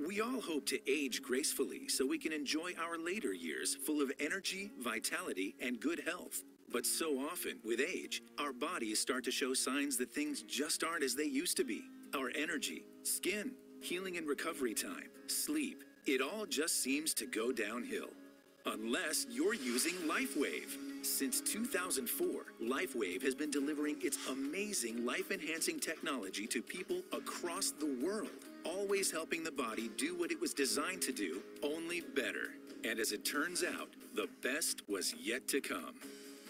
We all hope to age gracefully so we can enjoy our later years full of energy, vitality, and good health. But so often, with age, our bodies start to show signs that things just aren't as they used to be. Our energy, skin, healing and recovery time, sleep, it all just seems to go downhill. Unless you're using LifeWave. Since 2004, LifeWave has been delivering its amazing life-enhancing technology to people across the world, always helping the body do what it was designed to do, only better. And as it turns out, the best was yet to come.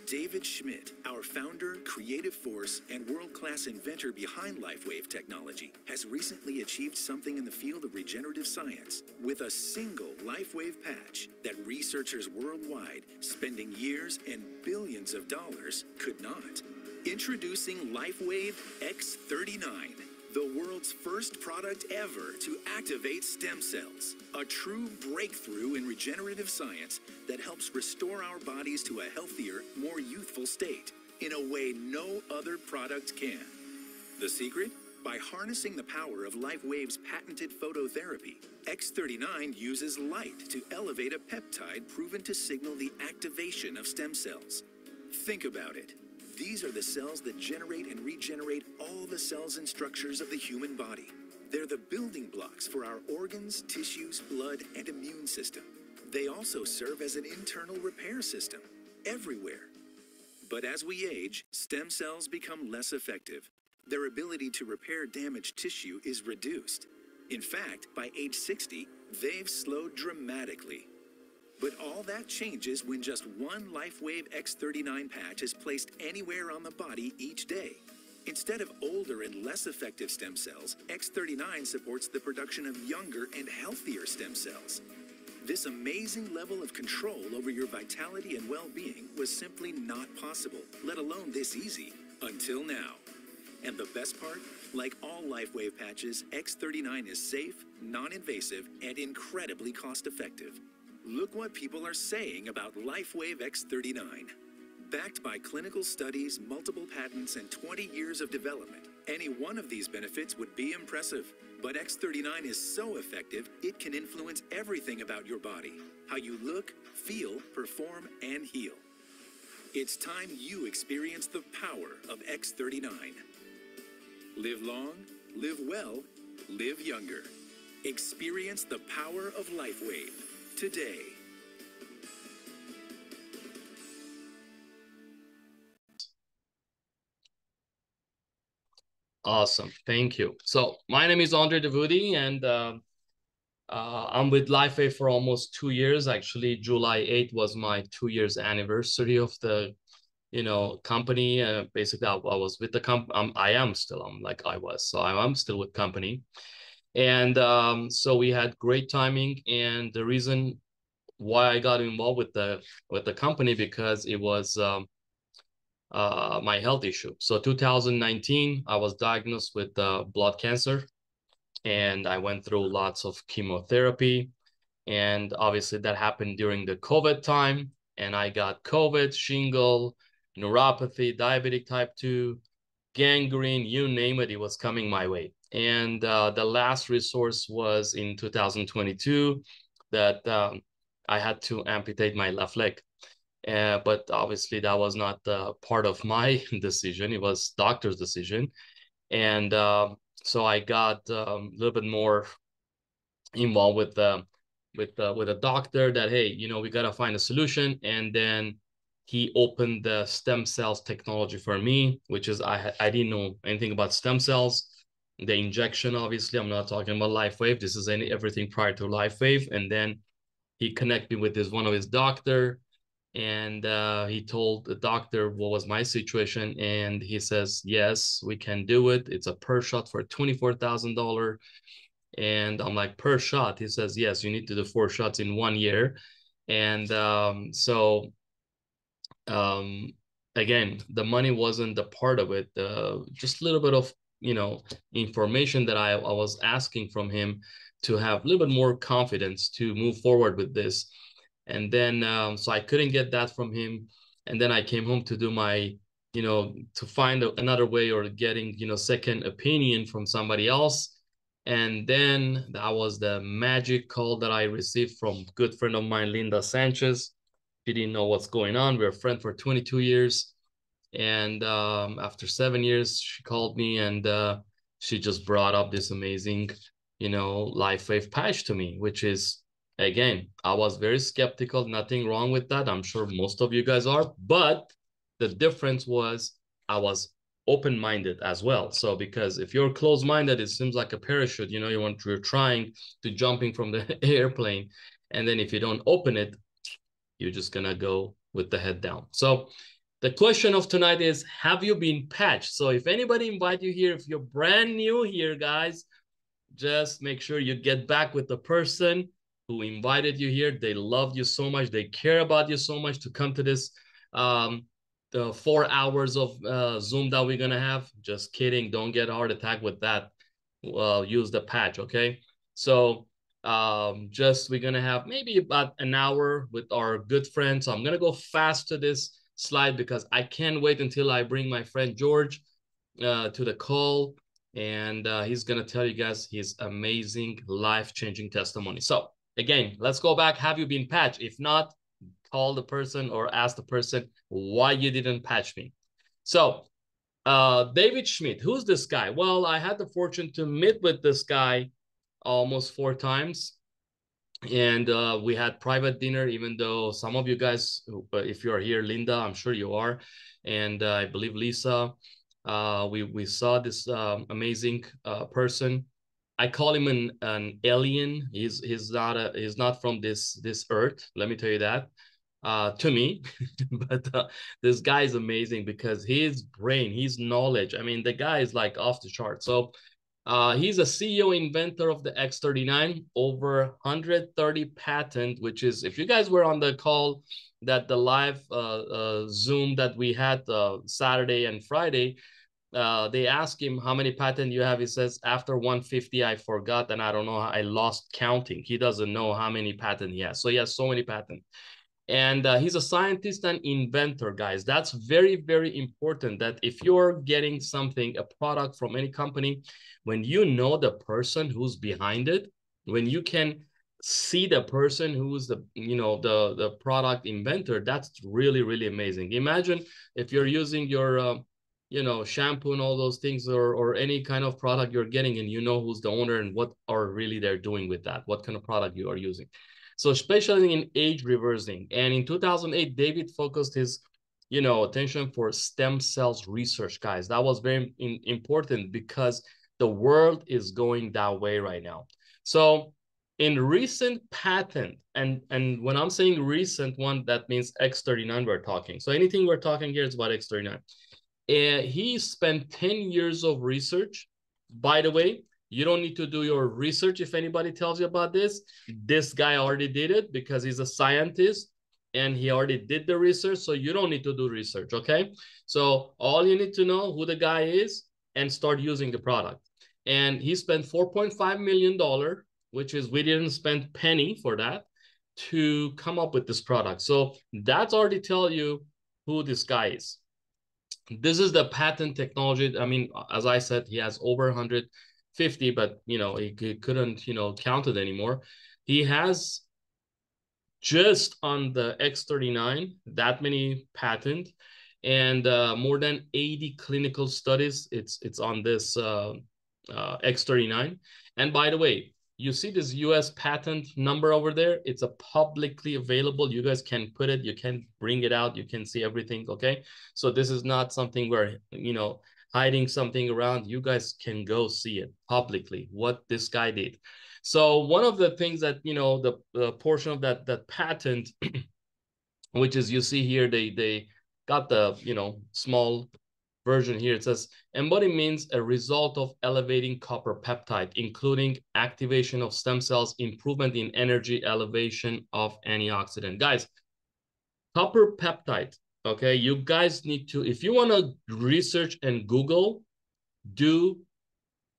David Schmidt, our founder, creative force, and world-class inventor behind LifeWave technology, has recently achieved something in the field of regenerative science with a single LifeWave patch that researchers worldwide, spending years and billions of dollars, could not. Introducing LifeWave X39, the world's first product ever to activate stem cells. A true breakthrough in regenerative science that helps restore our bodies to a healthier, more youthful state in a way no other product can. The secret? By harnessing the power of LifeWave's patented phototherapy, X39 uses light to elevate a peptide proven to signal the activation of stem cells. Think about it. These are the cells that generate and regenerate all the cells and structures of the human body. They're the building blocks for our organs, tissues, blood, and immune system. They also serve as an internal repair system everywhere. But as we age, stem cells become less effective. Their ability to repair damaged tissue is reduced. In fact, by age 60, they've slowed dramatically. But all that changes when just one LifeWave X39 patch is placed anywhere on the body each day. Instead of older and less effective stem cells, X39 supports the production of younger and healthier stem cells. This amazing level of control over your vitality and well-being was simply not possible, let alone this easy, until now. And the best part? Like all LifeWave patches, X39 is safe, non-invasive, and incredibly cost-effective. Look what people are saying about LifeWave X39. Backed by clinical studies, multiple patents, and 20 years of development, any one of these benefits would be impressive. But X39 is so effective, it can influence everything about your body. How you look, feel, perform, and heal. It's time you experience the power of X39. Live long, live well, live younger. Experience the power of LifeWave today. Awesome. Thank you. So my name is Andre Devoudi, and I'm with LifeWave for almost 2 years. Actually, July 8th was my 2 years anniversary of the, company. Basically, I was with the company. I am still, so I'm still with company. And so we had great timing. And the reason why I got involved with the company, because it was my health issue. So 2019, I was diagnosed with blood cancer, and I went through lots of chemotherapy. And obviously that happened during the COVID time, and I got COVID, shingle, neuropathy, diabetic type 2, gangrene, you name it, it was coming my way. And the last resource was in 2022 that I had to amputate my left leg. But obviously that was not part of my decision. It was doctor's decision. And so I got a little bit more involved with a doctor that, hey, we got to find a solution. And then he opened the stem cells technology for me, which is I didn't know anything about stem cells. The injection, obviously, I'm not talking about LifeWave. This is everything prior to LifeWave. And then he connected me with one of his doctor, and he told the doctor what was my situation, and he says, yes, we can do it. It's a per shot for $24,000. And I'm like, per shot? He says, yes, you need to do 4 shots in 1 year. And again, the money wasn't the part of it. Just a little bit of information that I was asking from him to have a little bit more confidence to move forward with this. And then so I couldn't get that from him. And then I came home to do my to find another way, or getting second opinion from somebody else. And then that was the magic call that I received from a good friend of mine, Linda Sanchez. She didn't know what's going on. We were friends for 22 years. And after 7 years, she called me and she just brought up this amazing, LifeWave patch to me, which is, again, I was very skeptical. Nothing wrong with that. I'm sure most of you guys are. But the difference was I was open-minded as well. So because if you're closed-minded, it seems like a parachute. You're trying to jumping from the airplane. And then if you don't open it, you're just going to go with the head down. So the question of tonight is, have you been patched? So if anybody invite you here, if you're brand new here, guys, just make sure you get back with the person who invited you here. They loved you so much. They care about you so much to come to this the 4 hours of Zoom that we're going to have. Just kidding. Don't get a heart attack with that. Use the patch, okay? So we're going to have maybe about an hour with our good friend. So I'm going to go fast to this slide because I can't wait until I bring my friend George to the call, and he's gonna tell you guys his amazing life-changing testimony. So again, let's go back. Have you been patched? If not, call the person or ask the person why you didn't patch me. So David Schmidt, who's this guy? Well, I had the fortune to meet with this guy almost 4 times. And we had private dinner, even though some of you guys, if you're here, Linda, I'm sure you are, and I believe Lisa, we saw this amazing person. I call him an alien. He's not from this earth. Let me tell you that. To me, but this guy is amazing because his brain, his knowledge. I mean, the guy is like off the chart. So he's a CEO inventor of the X39, over 130 patent, which is, if you guys were on the call, that the live Zoom that we had Saturday and Friday, they asked him how many patent you have. He says, after 150, I forgot, and I don't know, I lost counting. He doesn't know how many patent he has. So he has so many patents. And he's a scientist and inventor, guys. That's very, very important, that if you're getting something, a product from any company, when you know the person who's behind it, when you can see the person who's the product inventor, that's really, really amazing. Imagine if you're using your shampoo and all those things, or any kind of product you're getting, and you know who's the owner and what are really they're doing with that, what kind of product you are using. So especially in age reversing. And in 2008, David focused his, attention for stem cells research, guys. That was very important because the world is going that way right now. So in recent patent, and when I'm saying recent one, that means X39 we're talking. So anything we're talking here is about X39. He spent 10 years of research. By the way, you don't need to do your research if anybody tells you about this. This guy already did it because he's a scientist and he already did the research. So you don't need to do research, okay? So all you need to know who the guy is and start using the product. And he spent $4.5 million, which is, we didn't spend penny for that, to come up with this product. So that's already tell you who this guy is. This is the patent technology. I mean, as I said, he has over 150, but he couldn't count it anymore. He has, just on the X39, that many patent, and more than 80 clinical studies. It's on this X39. And by the way, you see this US patent number over there? It's a publicly available. You guys can put it, you can bring it out, you can see everything, okay? So this is not something where, hiding something around. You guys can go see it publicly, what this guy did. So one of the things that, the portion of that patent, which is, you see here, they got the, small version here. It says, embody means a result of elevating copper peptide, including activation of stem cells, improvement in energy, elevation of antioxidant. Guys, copper peptide, okay? You guys need to, if you want to research and Google, do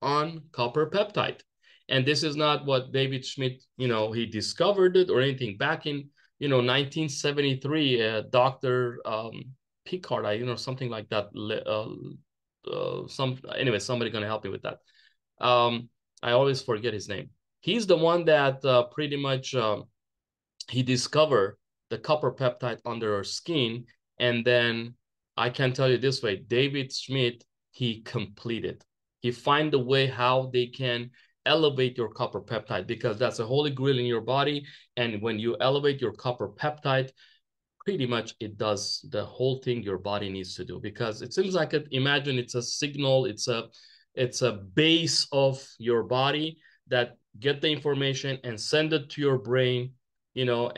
on copper peptide. And this is not what David Schmidt, he discovered it or anything. Back in, 1973, Dr. Picard, something like that. Anyway, somebody gonna help me with that. I always forget his name. He's the one that pretty much he discovered the copper peptide under our skin. And then I can tell you this way, David Schmidt, he completed. He find a way how they can elevate your copper peptide, because that's a holy grail in your body. And when you elevate your copper peptide, pretty much it does the whole thing your body needs to do, because it seems like imagine it's a signal, it's a base of your body that get the information and send it to your brain, you know,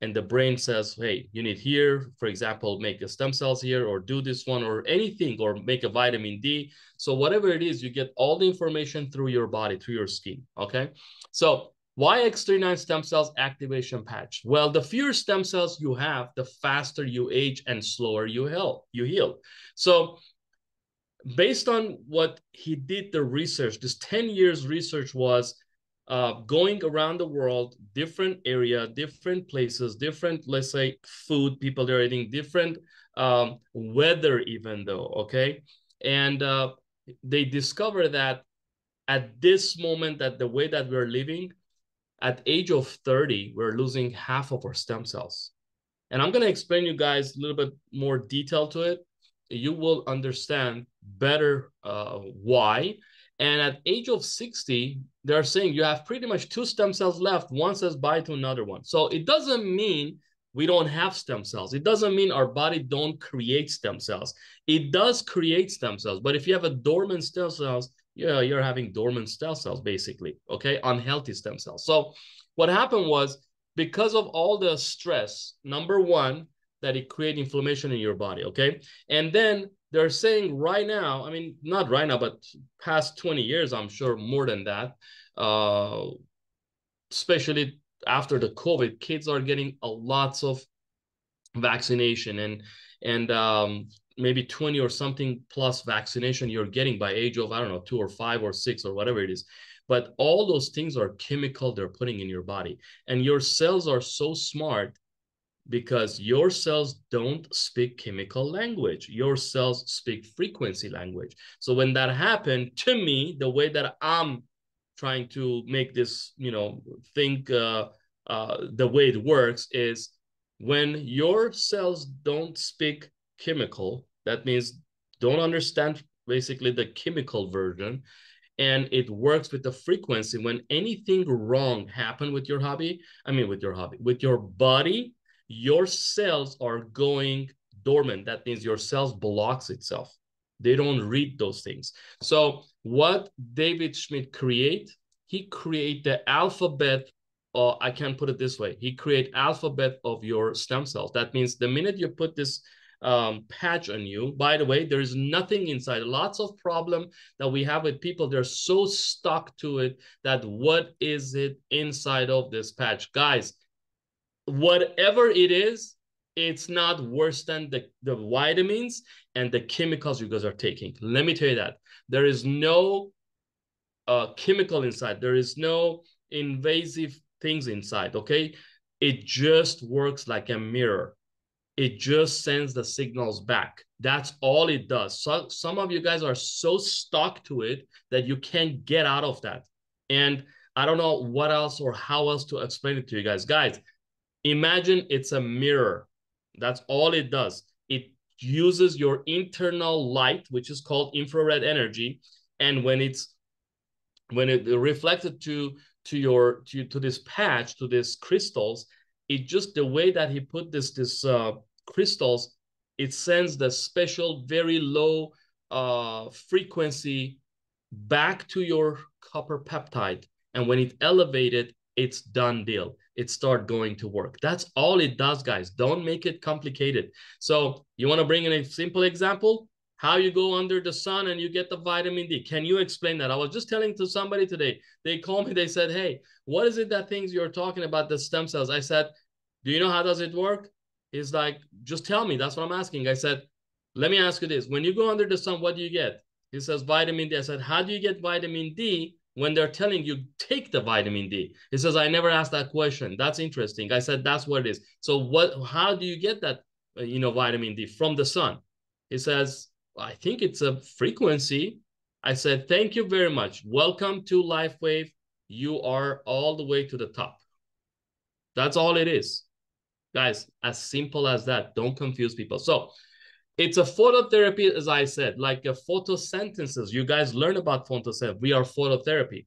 and the brain says, hey, you need here, for example, make a stem cells here, or do this one, or anything, or make a vitamin D. So whatever it is, you get all the information through your body, through your skin. Okay, so why X39 stem cells activation patch? Well, the fewer stem cells you have, the faster you age and slower you heal. So based on what he did, the research, this 10 years research was going around the world, different area, different places, different, let's say, food people are eating, different weather even though, okay? And they discovered that at this moment, that the way that we're living, at age of 30, we're losing half of our stem cells. And I'm going to explain you guys a little bit more detail to it. You will understand better why. And at age of 60, they're saying you have pretty much 2 stem cells left. One says bye to another one. So it doesn't mean we don't have stem cells. It doesn't mean our body don't create stem cells. It does create stem cells. But if you have a dormant stem cells, yeah, you're having dormant stem cells, basically, okay? Unhealthy stem cells. So what happened was, because of all the stress, number one, that it create inflammation in your body, okay? And then they're saying right now, I mean, not right now, but past 20 years, I'm sure more than that, especially after the COVID, kids are getting a lots of vaccination, and maybe 20 or something plus vaccination you're getting by age of, I don't know, 2 or 5 or 6 or whatever it is. But all those things are chemical they're putting in your body. And your cells are so smart, because your cells don't speak chemical language. Your cells speak frequency language. So when that happened to me, the way that I'm trying to make this, you know, think the way it works is, when your cells don't speak chemical, that means don't understand basically the chemical version, and it works with the frequency. When anything wrong happen with your with your body, your cells are going dormant. That means your cells blocks itself. They don't read those things. So what David Schmidt create, he create the alphabet, or I can put it this way, he create alphabet of your stem cells. That means the minute you put this patch on you, by the way, there is nothing inside. Lots of problem that we have with people, they're so stuck to it, that what is it inside of this patch? Guys, whatever it is, it's not worse than the vitamins and the chemicals you guys are taking. Let me tell you that. There is no chemical inside. There is no invasive things inside, okay? It just works like a mirror. It just sends the signals back. That's all it does. So some of you guys are so stuck to it that you can't get out of that. And I don't know what else or how else to explain it to you guys. Guys, imagine it's a mirror. That's all it does. It uses your internal light, which is called infrared energy. And when it reflected to this patch, to these crystals, it just, the way that he put this crystals, it sends the special very low frequency back to your copper peptide. And when it elevated, it's done deal. It start going to work. That's all it does, guys. Don't make it complicated. So you want to bring in a simple example? How you go under the sun and you get the vitamin D. Can you explain that? I was just telling to somebody today. They called me. They said, hey, what is it that things you're talking about, the stem cells? I said, do you know how does it work? He's like, just tell me. That's what I'm asking. I said, let me ask you this. When you go under the sun, what do you get? He says vitamin D. I said, how do you get vitamin D when they're telling you take the vitamin D? He says, I never asked that question. That's interesting. I said, that's what it is. So how do you get that, vitamin D from the sun? He says, I think it's a frequency. I said, thank you very much. Welcome to LifeWave. You are all the way to the top. That's all it is. Guys, as simple as that. Don't confuse people. So it's a phototherapy, as I said, like a photosynthesis. You guys learn about photosynthesis. We are phototherapy.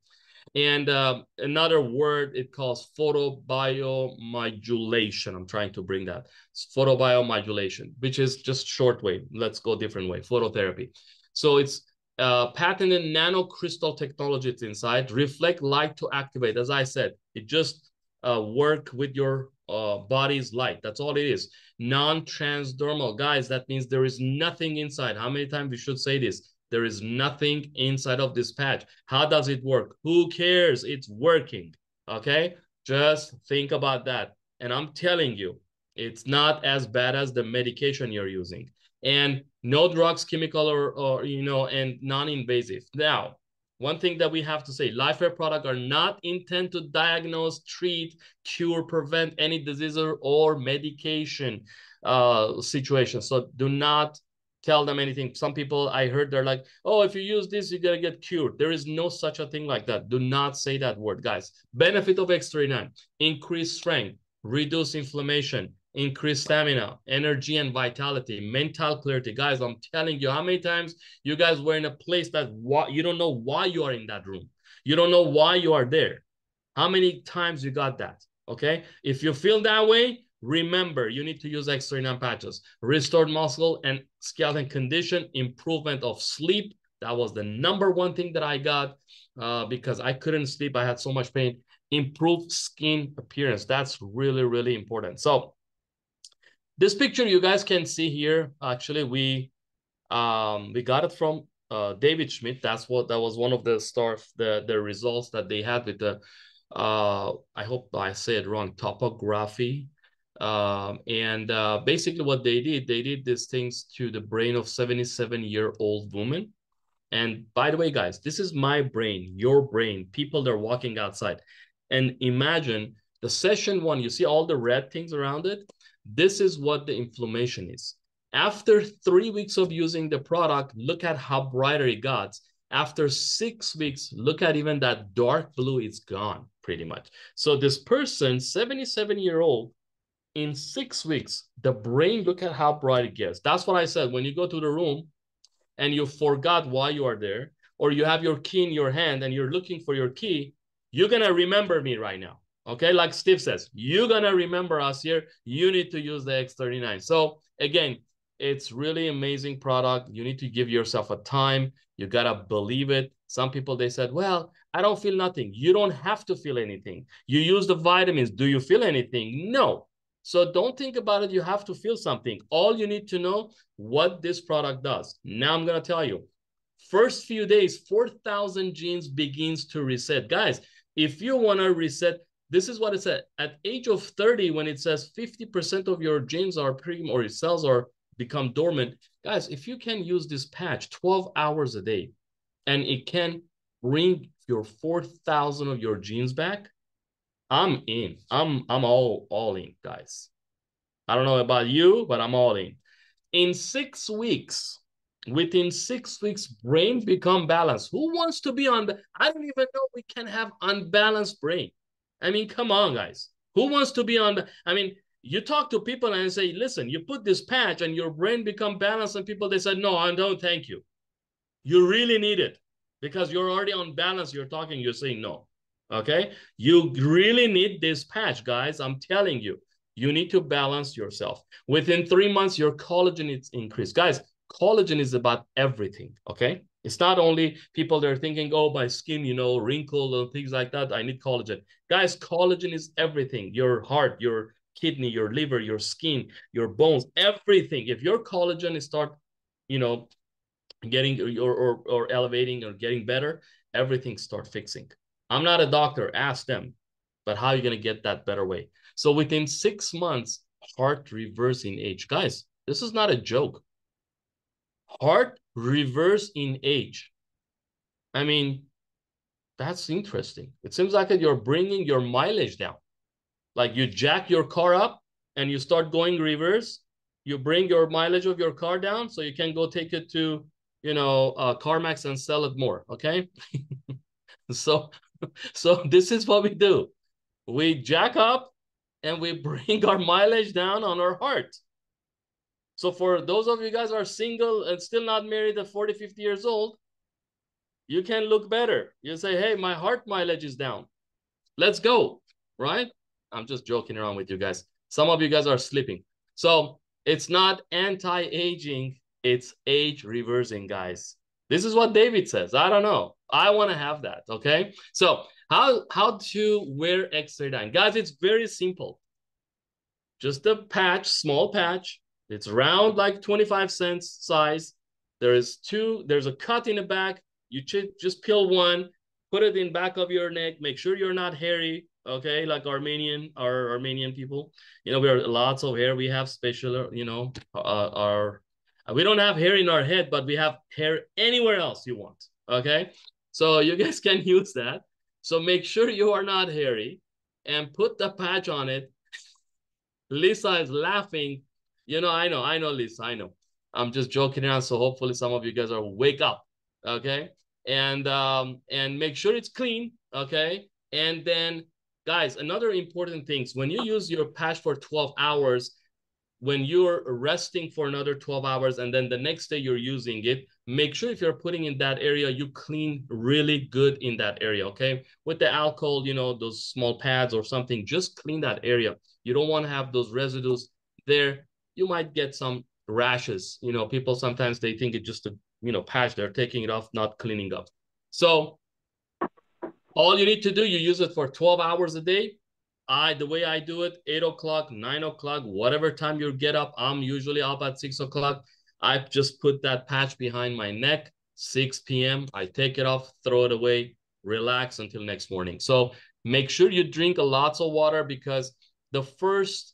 And another word it calls photobiomodulation. I'm trying to bring that. It's photobiomodulation, which is just short way. Let's go different way. Phototherapy. So it's patented nanocrystal technology. It's inside. Reflect light to activate. As I said, it just work with your body's light. That's all it is. Non-transdermal. Guys, that means there is nothing inside. How many times we should say this? There is nothing inside of this patch. How does it work? Who cares? It's working. Okay? Just think about that. And I'm telling you, it's not as bad as the medication you're using. And no drugs, chemical or and non-invasive. Now, one thing that we have to say, LifeWave products are not intended to diagnose, treat, cure, prevent any disease or medication situation. So do not tell them anything. Some people I heard they're like, oh, if you use this, you're gonna get cured. There is no such a thing like that. Do not say that word, guys. Benefit of X39: increase strength, reduce inflammation, increase stamina, energy and vitality, mental clarity. Guys, I'm telling you, how many times you guys were in a place that you don't know why you are in that room. You don't know why you are there. How many times you got that? Okay. If you feel that way, remember, you need to use X39 patches. Restored muscle and skeleton condition, improvement of sleep. That was the #1 thing that I got because I couldn't sleep. I had so much pain. Improved skin appearance. That's really, really important. So this picture you guys can see here, actually, we got it from David Schmidt. That was one of the the results that they had with the I hope I say it wrong, topography. Basically what they did these things to the brain of 77-year-old woman. And by the way, guys, this is my brain, your brain, people that are walking outside. And imagine the session 1, you see all the red things around it? This is what the inflammation is. After 3 weeks of using the product, look at how brighter it got. After 6 weeks, look at even that dark blue, it's gone pretty much. So this person, 77-year-old, in 6 weeks, the brain, look at how bright it gets. That's what I said. When you go to the room and you forgot why you are there, or you have your key in your hand and you're looking for your key, you're going to remember me right now. Okay, like Steve says, you're going to remember us here. You need to use the X39. So again, it's really amazing product. You need to give yourself a time. You got to believe it. Some people, they said, well, I don't feel nothing. You don't have to feel anything. You use the vitamins. Do you feel anything? No. So don't think about it. You have to feel something. All you need to know what this product does. Now I'm going to tell you. First few days, 4,000 genes begins to reset. Guys, if you want to reset, this is what it said. At age of 30, when it says 50% of your genes are or your cells are become dormant. Guys, if you can use this patch 12 hours a day and it can bring your 4,000 of your genes back, I'm in. I'm all in, guys. I don't know about you, but I'm all in. In 6 weeks, within 6 weeks, brain become balanced. Who wants to be on the, I don't even know we can have unbalanced brain. I mean, come on, guys. Who wants to be on the, I mean, you talk to people and say, listen, you put this patch and your brain become balanced, and people, they said, no, I don't, thank you. You really need it because you're already on balance. You're talking, you're saying no. Okay. You really need this patch, guys. I'm telling you, you need to balance yourself. Within 3 months, your collagen is increased. Guys, collagen is about everything. Okay. It's not only people that are thinking, oh, my skin, wrinkle and things like that. I need collagen. Guys, collagen is everything. Your heart, your kidney, your liver, your skin, your bones, everything. If your collagen is start, getting or elevating or getting better, everything start fixing. I'm not a doctor, ask them, but how are you going to get that better way? So within 6 months, heart reverse in age. Guys, this is not a joke. Heart reverse in age. I mean, that's interesting. It seems like you're bringing your mileage down. Like you jack your car up and you start going reverse. You bring your mileage of your car down so you can go take it to CarMax and sell it more, okay? So, so this is what we do. We jack up and we bring our mileage down on our heart. So for those of you guys who are single and still not married at 40, 50 years old, you can look better. You say, hey, my heart mileage is down. Let's go, right? I'm just joking around with you guys. Some of you guys are sleeping. So it's not anti-aging, it's age reversing, guys. This is what David says. I don't know. I want to have that, okay? So how to wear X39? Guys, it's very simple. Just a patch, small patch. It's round, like 25 cents size. There's a cut in the back. You just peel one, put it in back of your neck. Make sure you're not hairy, okay? Like Armenian people. We are lots of hair. We have special, we don't have hair in our head, but we have hair anywhere else you want, okay? So you guys can use that. So make sure you are not hairy and put the patch on it. Lisa is laughing. I know, Lisa, I know. I'm just joking around. So hopefully some of you guys are wake up, okay? And make sure it's clean, okay? And then, guys, another important thing, when you use your patch for 12 hours, when you're resting for another 12 hours, and then the next day you're using it, make sure if you're putting in that area, you clean really good in that area, okay? With the alcohol, those small pads or something, just clean that area. You don't want to have those residues there. You might get some rashes. People sometimes they think it's just a, patch. They're taking it off, not cleaning up. So all you need to do, you use it for 12 hours a day. The way I do it, 8 o'clock, 9 o'clock, whatever time you get up, I'm usually up at 6 o'clock. I just put that patch behind my neck, 6 p.m. I take it off, throw it away, relax until next morning. So make sure you drink lots of water, because the first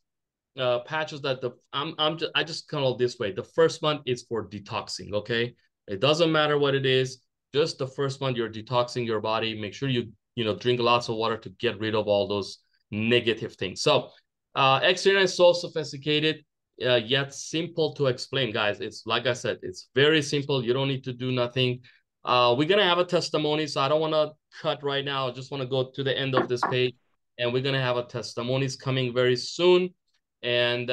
patches that I just call it this way. The first month is for detoxing, okay? It doesn't matter what it is. Just the first month you're detoxing your body. Make sure you drink lots of water to get rid of all those negative things. So X39 is so sophisticated, yet simple to explain, guys. It's like I said, it's very simple. You don't need to do nothing. We're gonna have a testimony, so I don't want to cut right now. I just want to go to the end of this page, and we're gonna have a testimonies coming very soon, and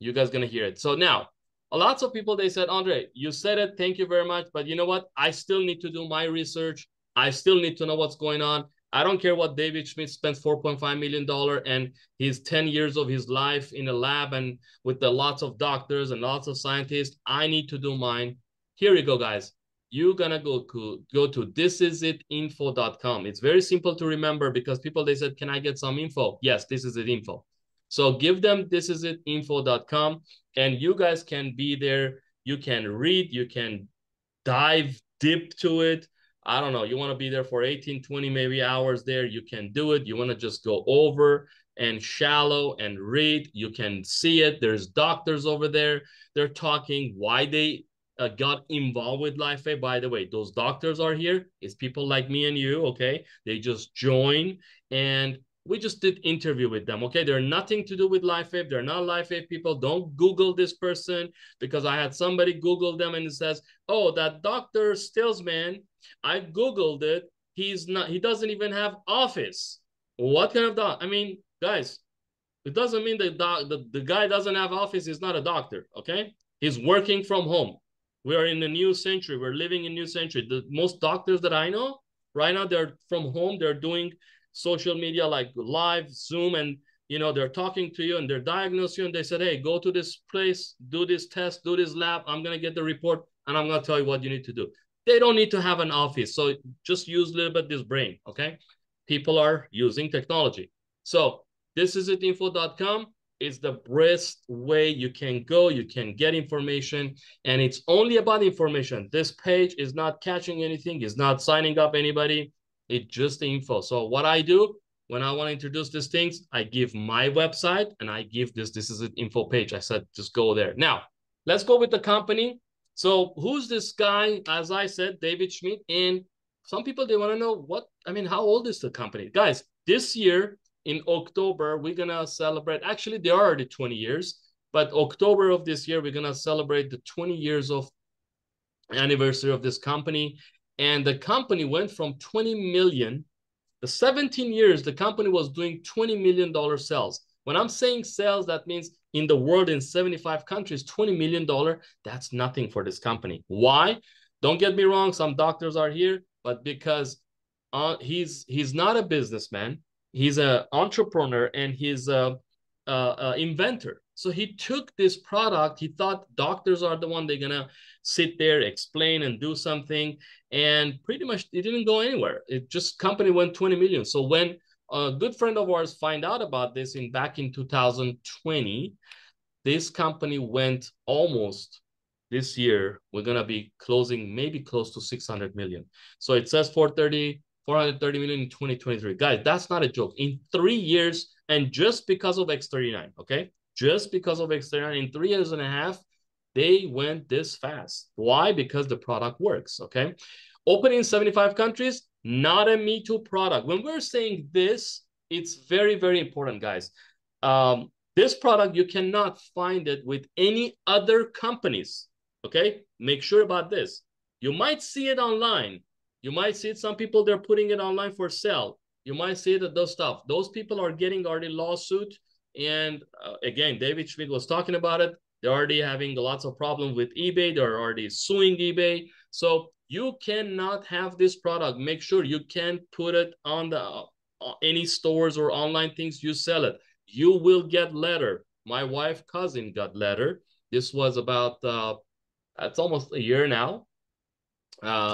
you guys gonna hear it. So now, lots of people, they said, Andre, you said it, thank you very much, but you know what? I still need to do my research. I still need to know what's going on. I don't care what David Schmidt spent $4.5 million and his 10 years of his life in a lab and with the lots of doctors and lots of scientists. I need to do mine. Here you go, guys. You're gonna go to thisisitinfo.com. It's very simple to remember, because people, they said, can I get some info? Yes, this is it info. So give them thisisitinfo.com, and you guys can be there. You can read, you can dive deep to it. I don't know, you want to be there for 18, 20 maybe hours there, you can do it. You want to just go over and shallow and read, you can see it. There's doctors over there. They're talking why they got involved with LifeWave. By the way, those doctors are here. It's people like me and you, okay? They just join, and we just did interview with them, okay? They're nothing to do with LifeWave. They're not LifeWave people. Don't Google this person, because I had somebody Google them and it says, oh, that Dr. Stillsman, I Googled it. He doesn't even have office. What kind of doc? I mean, guys, it doesn't mean that the guy doesn't have office. He's not a doctor, okay? He's working from home. We are in the new century. We're living in new century. The most doctors that I know right now, they're from home. They're doing social media like live, Zoom, and they're talking to you and they're diagnosing you, and they said, hey, go to this place, do this test, do this lab. I'm going to get the report and I'm going to tell you what you need to do. They don't need to have an office. So just use a little bit this brain, okay? People are using technology. So thisisitinfo.com is the best way you can go. You can get information, and it's only about information. This page is not catching anything. It's not signing up anybody. It's just the info. So what I do when I want to introduce these things, I give my website and I give this is an info page. I said, just go there. Now, let's go with the company. So who's this guy? As I said, David Schmidt. And some people, they want to know how old is the company? Guys, this year in October, we're going to celebrate. Actually, they are already 20 years. But October of this year, we're going to celebrate the 20 years of anniversary of this company. And the company went from 20 million, the 17 years, the company was doing $20 million sales. When I'm saying sales, that means in the world, in 75 countries, $20 million, that's nothing for this company. Why? Don't get me wrong, some doctors are here, but because he's not a businessman, he's an entrepreneur, and he's a inventor. So he took this product. He thought doctors are the one they're gonna sit there, explain, and do something, and pretty much it didn't go anywhere. It just company went 20 million. So when a good friend of ours find out about this back in 2020, this company went almost, this year we're gonna be closing maybe close to 600 million. So it says 430 million in 2023. Guys, that's not a joke. In 3 years, and just because of X39, okay? Just because of X39, in 3 years and a half, they went this fast. Why? Because the product works, okay? Opening in 75 countries, not a Me Too product. When we're saying this, it's very, very important, guys. This product, you cannot find it with any other companies, okay? Make sure about this. You might see it online. You might see it, some people, they're putting it online for sale. You might see it at those stuff. Those people are getting already lawsuit. And again, David Schmidt was talking about it. They're already having lots of problems with eBay. They're already suing eBay. So you cannot have this product. Make sure you can't put it on the any stores or online things you sell it. You will get letter. My wife cousin got letter. This was about it's almost a year now.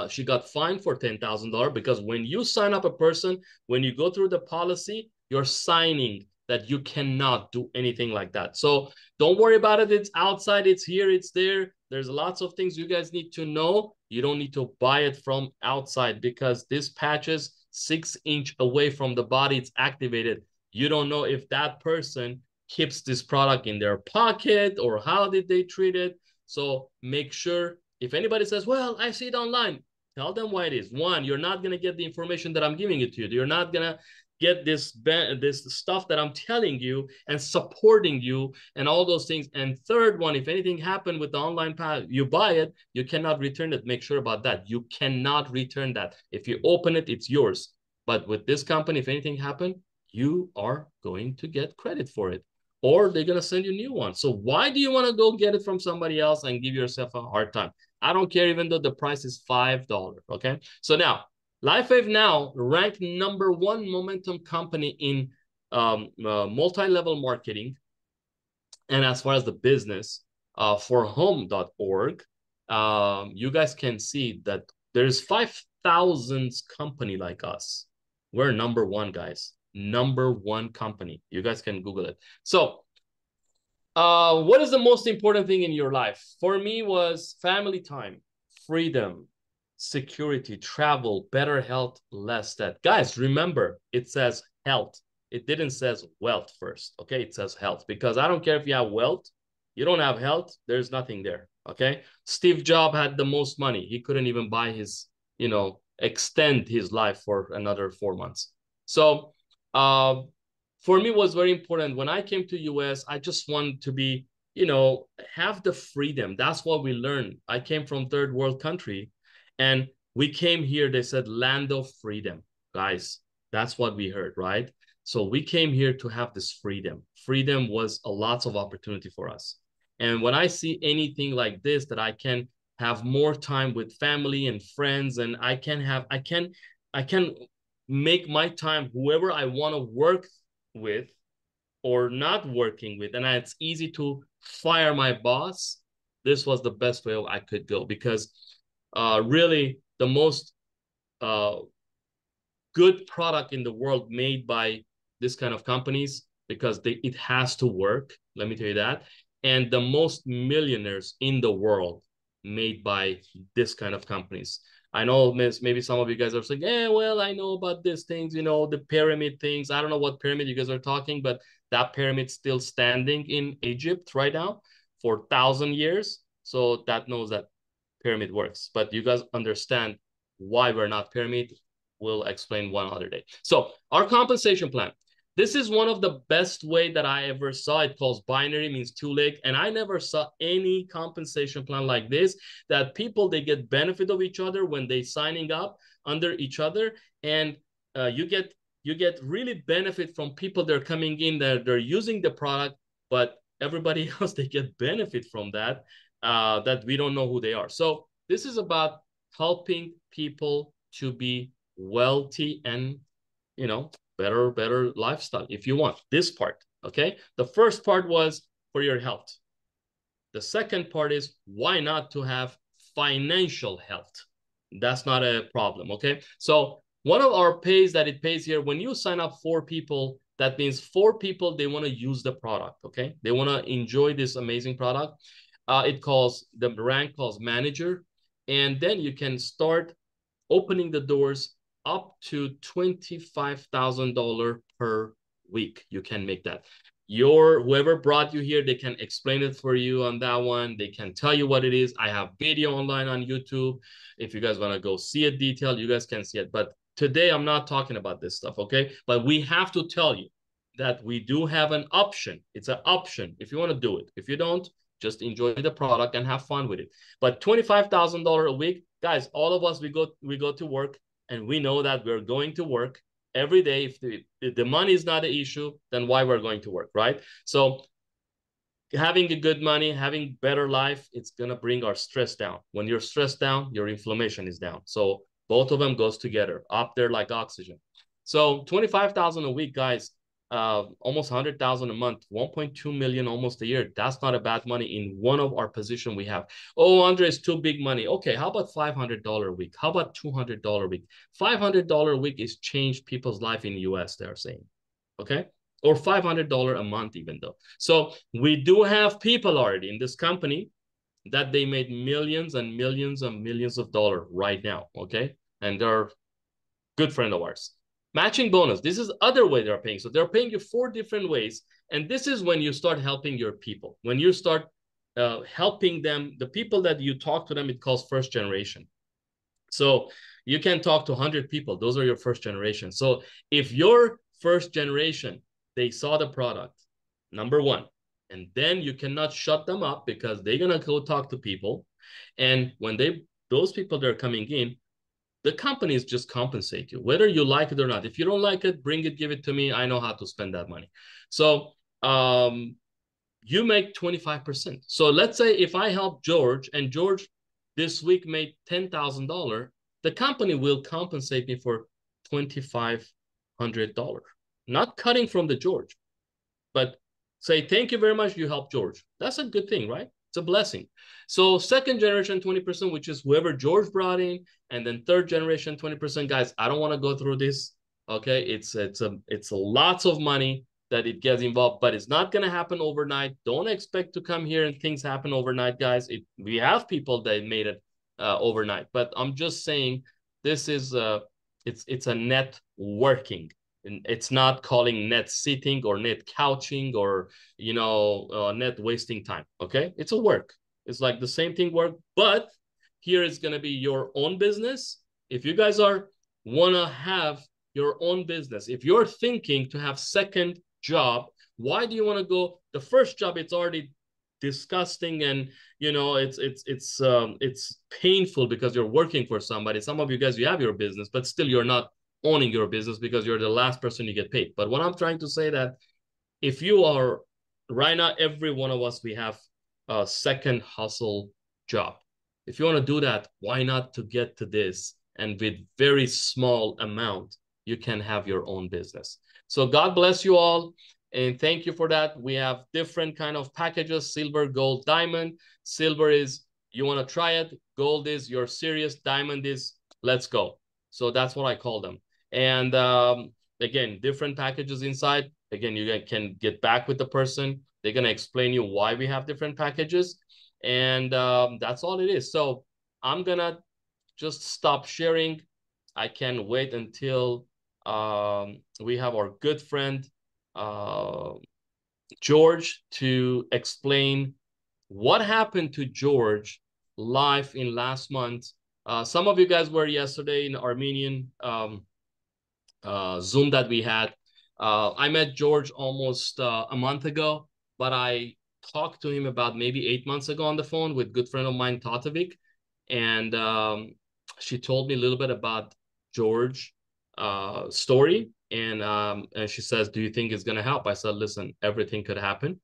She got fined for $10,000 because when you sign up a person, when you go through the policy, you're signing that you cannot do anything like that. So don't worry about it. It's outside, it's here, it's there. There's lots of things you guys need to know. You don't need to buy it from outside because this patch is 6 inches away from the body. It's activated. You don't know if that person keeps this product in their pocket or how did they treat it. So make sure, if anybody says, well, I see it online, tell them why it is. One, you're not going to get the information that I'm giving it to you. You're not going to get this stuff that I'm telling you and supporting you and all those things. And third one, if anything happened with the online pack, you buy it, you cannot return it. Make sure about that. You cannot return that. If you open it, it's yours. But with this company, if anything happened, you are going to get credit for it, or they're going to send you a new one. So why do you want to go get it from somebody else and give yourself a hard time? I don't care, even though the price is $5, okay? So now, LifeWave now ranked #1 momentum company in multi-level marketing. And as far as the business, for home.org, you guys can see that there's 5,000 company like us. We're #1, guys. #1 company. You guys can Google it. So what is the most important thing in your life? For me was family time, freedom, security, travel, better health, less debt. Guys, remember, it says health. It didn't says wealth first, okay? It says health, because I don't care if you have wealth, you don't have health, there's nothing there, okay? Steve Jobs had the most money. He couldn't even buy his, extend his life for another 4 months. So for me, it was very important. When I came to US, I just wanted to be, have the freedom. That's what we learned. I came from third world country, and we came here, they said, land of freedom. Guys, that's what we heard, right? So we came here to have this freedom. Freedom was a lot of opportunity for us. And when I see anything like this, that I can have more time with family and friends, and I can make my time whoever I want to work with or not working with, and it's easy to fire my boss, this was the best way I could go, because really the most good product in the world made by this kind of companies, because it has to work, let me tell you that. And the most millionaires in the world made by this kind of companies. I know maybe some of you guys are saying, yeah, well, I know about these things, the pyramid things. I don't know what pyramid you guys are talking, but that pyramid's still standing in Egypt right now for 1,000 years. So that knows that pyramid works. But you guys understand why we're not pyramid. We'll explain one other day. So our compensation plan. This is one of the best way that I ever saw. It calls binary, means two leg. And I never saw any compensation plan like this, that people, they get benefit of each other when they signing up under each other. And you get really benefit from people that are coming in, that they're using the product, but everybody else, they get benefit from that, that we don't know who they are. So this is about helping people to be wealthy and, you know, better lifestyle if you want. This part, okay? The first part was for your health. The second part is why not to have financial health. That's not a problem, okay? So one of our pays that it pays here, when you sign up 4 people, that means 4 people, they want to use the product, okay? They want to enjoy this amazing product. The rank calls manager. And then you can start opening the doors up to $25,000 per week. You can make that. Whoever brought you here, they can explain it for you on that one. They can tell you what it is. I have video online on YouTube. If you guys want to go see it detailed, you guys can see it. But today I'm not talking about this stuff, okay? But we have to tell you that we do have an option. It's an option if you want to do it. If you don't, just enjoy the product and have fun with it. But $25,000 a week, guys, all of us, we go to work, and we know that we're going to work every day. If the money is not an issue, then why we're going to work, right? So having a good money, having better life, it's going to bring our stress down. When you're stressed down, your inflammation is down. So both of them goes together, up there like oxygen. So 25,000 a week, guys, almost 100,000 a month, 1.2 million almost a year. That's not a bad money in one of our position we have. Oh, Andre, it's too big money. Okay, how about $500 a week? How about $200 a week? $500 a week is changed people's life in the US, they're saying. Okay, or $500 a month even though. So we do have people already in this company that they made millions and millions and millions of dollars right now, okay? And they're good friend of ours. Matching bonus, this is other way they're paying. So they're paying you 4 different ways. And this is when you start helping your people. When you start helping them, the people that you talk to them, it calls first generation. So you can talk to 100 people. Those are your first generation. So if your first generation, they saw the product, number one, and then you cannot shut them up because they're going to go talk to people. And when those people that are coming in, the companies just compensate you, whether you like it or not. If you don't like it, bring it, give it to me. I know how to spend that money. So you make 25%. So let's say if I help George and George this week made $10,000, the company will compensate me for $2,500. Not cutting from the George, but say, thank you very much, you helped George. That's a good thing, right? It's a blessing. So second generation, 20%, which is whoever George brought in, and then third generation, 20%. Guys, I don't want to go through this. Okay, it's lots of money that it gets involved, but it's not going to happen overnight. Don't expect to come here and things happen overnight, guys. We have people that made it overnight, but I'm just saying this is it's a net working. It's not calling net sitting or net couching or net wasting time. Okay, it's a work. It's like the same thing work, but here is going to be your own business. If you guys want to have your own business, if you're thinking to have second job, why do you want to go? The first job, it's already disgusting, and it's painful because you're working for somebody. Some of you guys, you have your business, but still you're not owning your business because you're the last person you get paid. But what I'm trying to say that if you are right now, every one of us, we have a second hustle job. If you want to do that, why not to get to this? And with very small amount, you can have your own business. So God bless you all. And thank you for that. We have different kind of packages: silver, gold, diamond. Silver is you want to try it. Gold is you're serious. Diamond is let's go. So that's what I call them. And again, different packages inside. Again, you can get back with the person. They're going to explain you why we have different packages. And that's all it is. So I'm going to just stop sharing. I can't wait until we have our good friend, George, to explain what happened to George live in last month. Some of you guys were yesterday in Armenian Zoom that we had. I met George almost a month ago, but I talked to him about maybe 8 months ago on the phone with a good friend of mine, Tatovic, and she told me a little bit about George story, and she says, "Do you think it's gonna help?" I said, "Listen, everything could happen.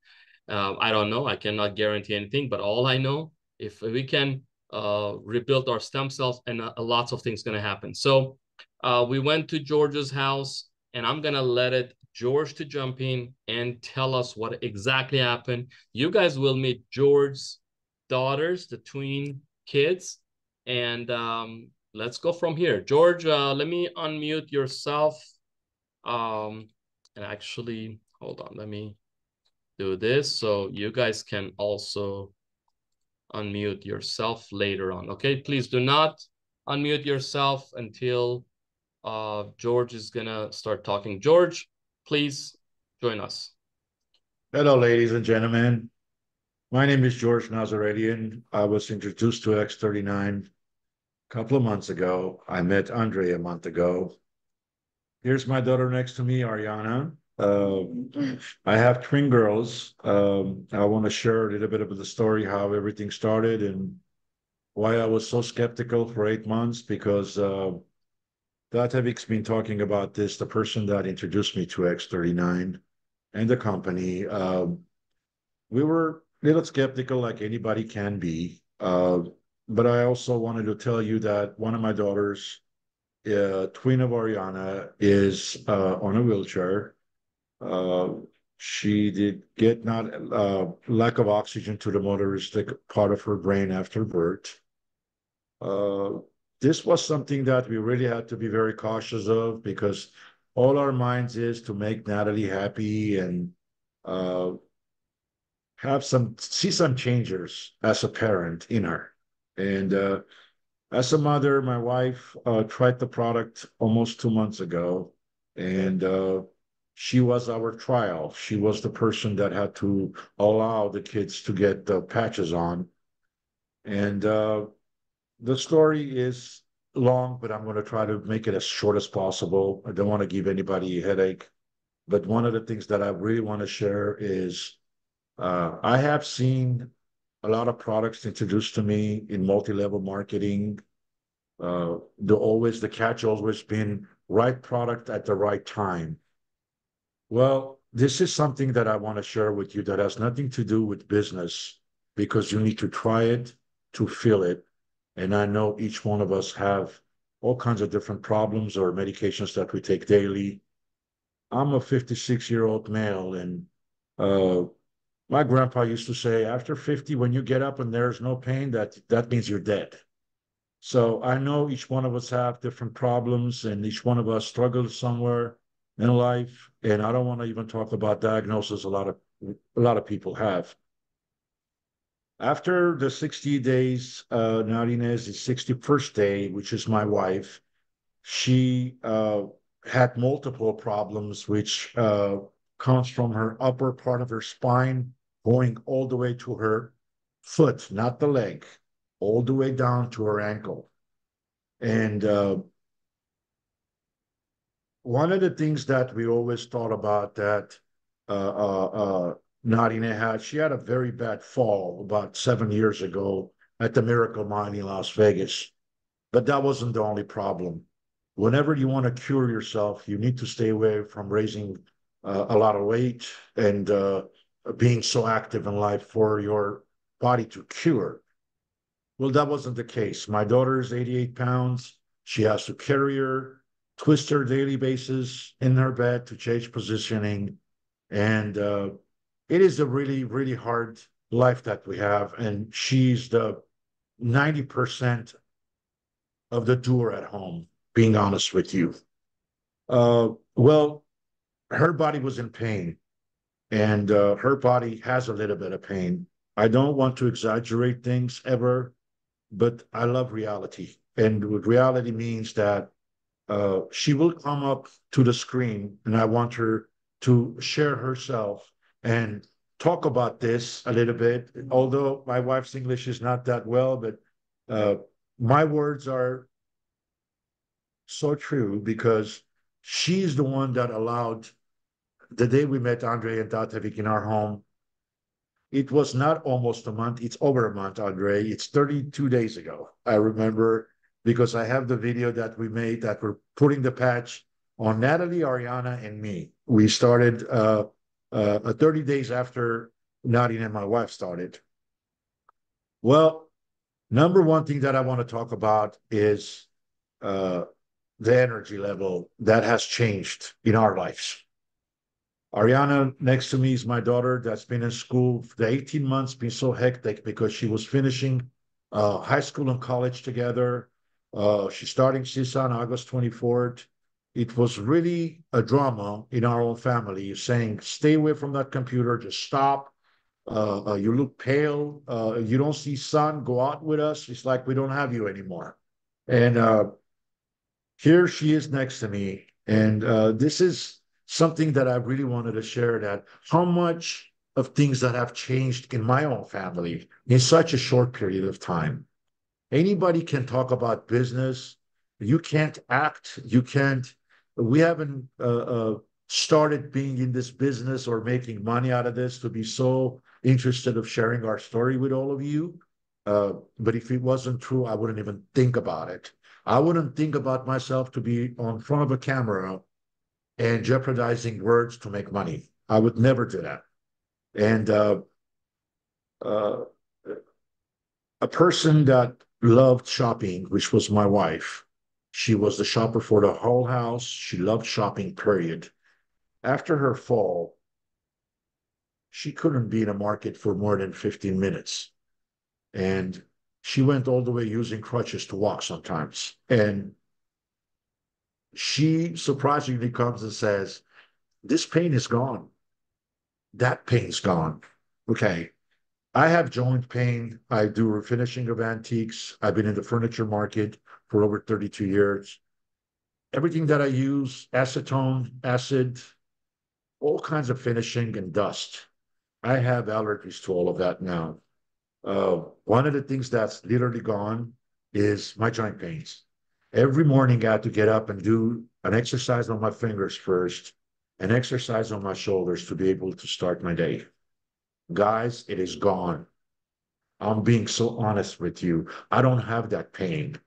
I don't know. I cannot guarantee anything, but all I know, if we can rebuild our stem cells, and lots of things gonna happen." So we went to George's house, and I'm gonna let it George to jump in and tell us what exactly happened. You guys will meet George's daughters, the twin kids, and let's go from here. George, let me unmute yourself. Um, and actually, hold on, let me do this so you guys can also unmute yourself later on. Okay, please do not unmute yourself until George is gonna start talking. George, please join us. Hello, ladies and gentlemen. My name is George Nazaretian. I was introduced to X39 a couple of months ago. I met Andre a month ago. Here's my daughter next to me, Ariana. I have twin girls. I want to share a little bit of the story, how everything started and why I was so skeptical for 8 months, because Datavik's been talking about this, the person that introduced me to X39 and the company. We were a little skeptical, like anybody can be. But I also wanted to tell you that one of my daughters, twin of Ariana, is on a wheelchair. Uh, she did get not lack of oxygen to the motoristic part of her brain after birth. Uh, this was something that we really had to be very cautious of, because all our minds is to make Natalie happy and uh, see some changes as a parent in her. And as a mother, my wife tried the product almost 2 months ago, and she was our trial. She was the person that had to allow the kids to get the patches on. And the story is long, but I'm going to try to make it as short as possible. I don't want to give anybody a headache. But one of the things that I really want to share is I have seen a lot of products introduced to me in multi-level marketing. The catch always been right product at the right time. Well, this is something that I want to share with you that has nothing to do with business, because you need to try it to feel it. And I know each one of us have all kinds of different problems or medications that we take daily. I'm a 56-year-old male, and uh, my grandpa used to say, after 50, when you get up and there's no pain, that means you're dead. So I know each one of us have different problems, and each one of us struggles somewhere in life. And I don't want to even talk about diagnosis a lot of people have. After the 60 days, Narines, the 61st day, which is my wife, she had multiple problems, which comes from her upper part of her spine, going all the way to her foot, not the leg, all the way down to her ankle. And one of the things that we always thought about that Nadine had, she had a very bad fall about 7 years ago at the Miracle Mine in Las Vegas. But that wasn't the only problem. Whenever you want to cure yourself, you need to stay away from raising a lot of weight and being so active in life for your body to cure. Well, that wasn't the case. My daughter is 88 pounds. She has to carry her, twist her daily basis in her bed to change positioning. And it is a really, really hard life that we have. And she's the 90% of the doer at home, being honest with you. Well, her body was in pain, and her body has a little bit of pain. I don't want to exaggerate things ever, but I love reality. And reality means that she will come up to the screen, and I want her to share herself and talk about this a little bit. Although my wife's English is not that well, but uh, my words are so true, because she's the one that allowed the day we met Andre and Tatevik in our home, it was not almost a month, it's over a month, Andre. It's 32 days ago. I remember because I have the video that we made that we're putting the patch on Natalie, Ariana, and me. We started 30 days after Nadine and my wife started. Well, number one thing that I want to talk about is uh, the energy level that has changed in our lives. Ariana, next to me, is my daughter that's been in school. The 18 months been so hectic because she was finishing high school and college together. She's starting CISA on August 24th. It was really a drama in our own family saying, stay away from that computer, just stop. You look pale. You don't see sun, go out with us. It's like we don't have you anymore. And here she is next to me. And this is something that I really wanted to share, that how much of things that have changed in my own family in such a short period of time. Anybody can talk about business. You can't act. You can't. We haven't started being in this business or making money out of this to be so interested of sharing our story with all of you. But if it wasn't true, I wouldn't even think about it. I wouldn't think about myself to be on front of a camera and jeopardizing words to make money. I would never do that. And uh, a person that loved shopping, which was my wife, she was the shopper for the whole house. She loved shopping, period. After her fall, she couldn't be in a market for more than 15 minutes. And she went all the way using crutches to walk sometimes. And she surprisingly comes and says, this pain is gone. That pain's gone. Okay. I have joint pain. I do refinishing of antiques. I've been in the furniture market for over 32 years. Everything that I use, acetone, acid, all kinds of finishing and dust. I have allergies to all of that now. One of the things that's literally gone is my joint pains. Every morning I had to get up and do an exercise on my fingers first, an exercise on my shoulders to be able to start my day. Guys, it is gone. I'm being so honest with you. I don't have that pain.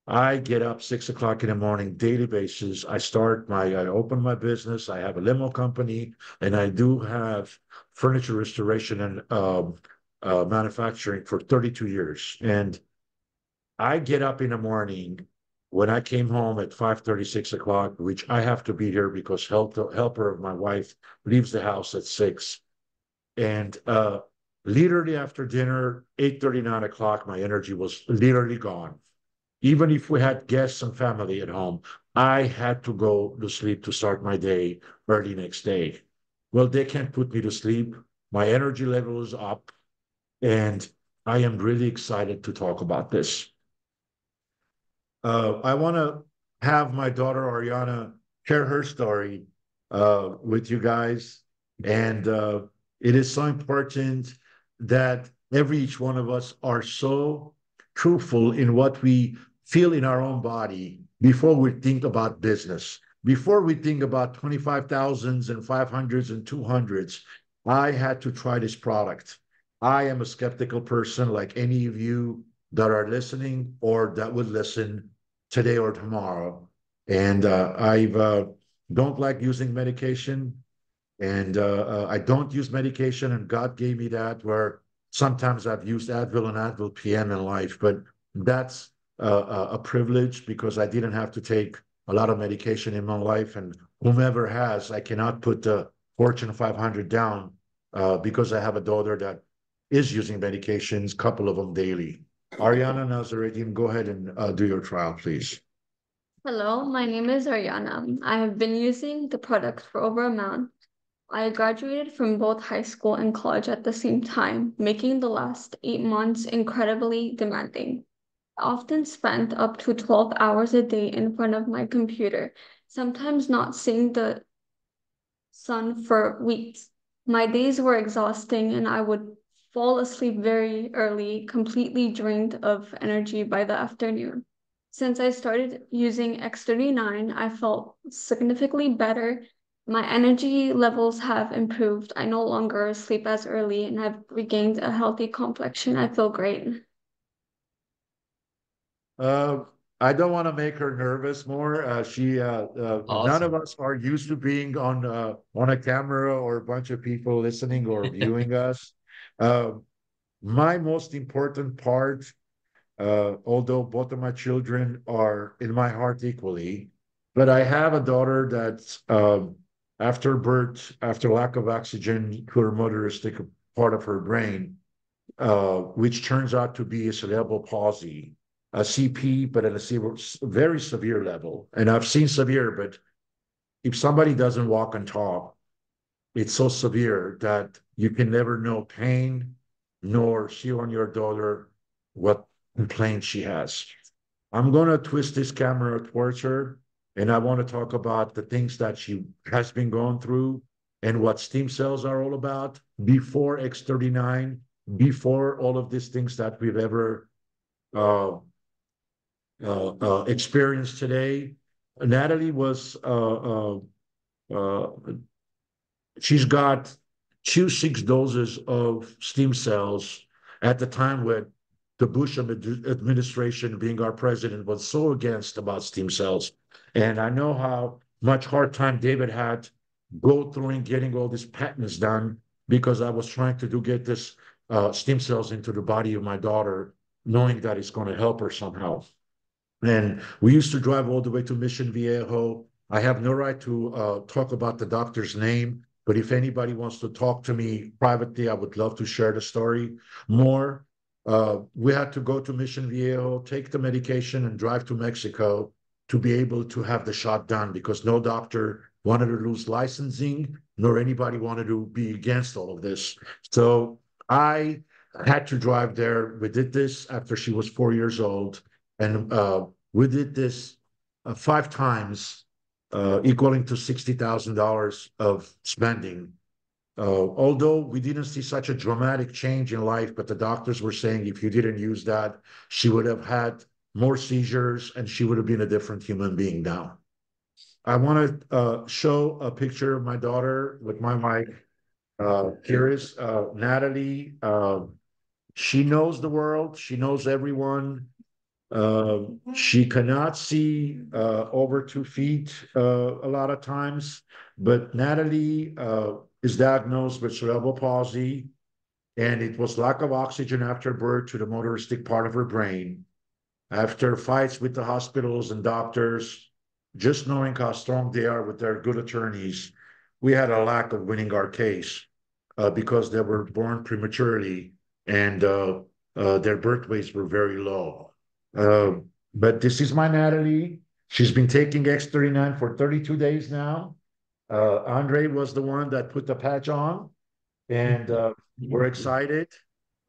I get up 6 o'clock in the morning, daily basis. I open my business. I have a limo company, and I do have furniture restoration and manufacturing for 32 years. And I get up in the morning when I came home at 5:30, 6 o'clock, which I have to be here because helper of my wife leaves the house at 6. And literally after dinner, 8:30, 9 o'clock, my energy was literally gone. Even if we had guests and family at home, I had to go to sleep to start my day early next day. Well, they can't put me to sleep. My energy level is up, and I am really excited to talk about this. I want to have my daughter Ariana share her story with you guys. And it is so important that every each one of us are so truthful in what we feel in our own body before we think about business. Before we think about 25,000s and 500s and 200s, I had to try this product. I am a skeptical person like any of you that are listening or that would listen today or tomorrow. And I don't like using medication, and I don't use medication. And God gave me that. Where sometimes I've used Advil and Advil PM in life, but that's a privilege because I didn't have to take a lot of medication in my life. And whomever has, I cannot put the Fortune 500 down because I have a daughter that is using medications, couple of them daily. Ariana Nazaretian, go ahead and do your trial, please. Hello, my name is Ariana. I have been using the product for over a month. I graduated from both high school and college at the same time, making the last 8 months incredibly demanding. I often spent up to 12 hours a day in front of my computer, sometimes not seeing the sun for weeks. My days were exhausting and I would fall asleep very early, completely drained of energy by the afternoon. Since I started using X39, I felt significantly better My energy levels have improved. I no longer sleep as early and I've regained a healthy complexion. I feel great. Uh, I don't want to make her nervous more. None of Awesome. us are used to being on a camera or a bunch of people listening or viewing us. Uh, my most important part, although both of my children are in my heart equally, but I have a daughter that after birth, after lack of oxygen to her motoristic part of her brain, which turns out to be a cerebral palsy, a CP, but at a very severe level. And I've seen severe, but if somebody doesn't walk and talk, it's so severe that you can never know pain nor see on your daughter what complaint she has. I'm going to twist this camera towards her, and I want to talk about the things that she has been going through and what stem cells are all about before X39, before all of these things that we've ever uh, experienced today. Natalie was uh, she's got 2 6 doses of stem cells at the time when the Bush administration, being our president, was so against about stem cells. And I know how much hard time David had go through and getting all these patents done because I was trying to get this stem cells into the body of my daughter, knowing that it's going to help her somehow. And we used to drive all the way to Mission Viejo. I have no right to talk about the doctor's name, but if anybody wants to talk to me privately, I would love to share the story more. We had to go to Mission Viejo, take the medication, and drive to Mexico to be able to have the shot done because no doctor wanted to lose licensing, nor anybody wanted to be against all of this. So I had to drive there. We did this after she was 4 years old. And we did this 5 times, equaling to $60,000 of spending. Although we didn't see such a dramatic change in life, but the doctors were saying if you didn't use that, she would have had more seizures and she would have been a different human being now. I want to show a picture of my daughter with my mic. Here is Natalie. She knows the world. She knows everyone. She cannot see over 2 feet a lot of times, but Natalie is diagnosed with cerebral palsy, and it was lack of oxygen after birth to the motoristic part of her brain. After fights with the hospitals and doctors, just knowing how strong they are with their good attorneys, we had a lack of winning our case because they were born prematurely and their birth weights were very low. Uh, but this is my Natalie. She's been taking X39 for 32 days now. Andre was the one that put the patch on, and we're excited.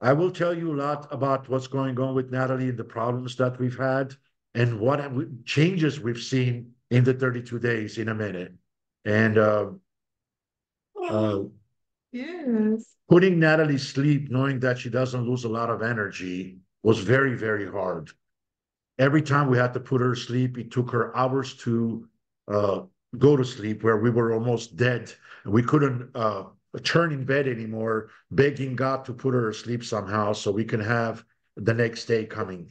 I will tell you a lot about what's going on with Natalie and the problems that we've had and what changes we've seen in the 32 days in a minute. And uh, Yes. putting Natalie to sleep, knowing that she doesn't lose a lot of energy, was very, very hard. Every time we had to put her to sleep, it took her hours to uh, go to sleep, where we were almost dead. We couldn't turn in bed anymore, begging God to put her to sleep somehow so we can have the next day coming.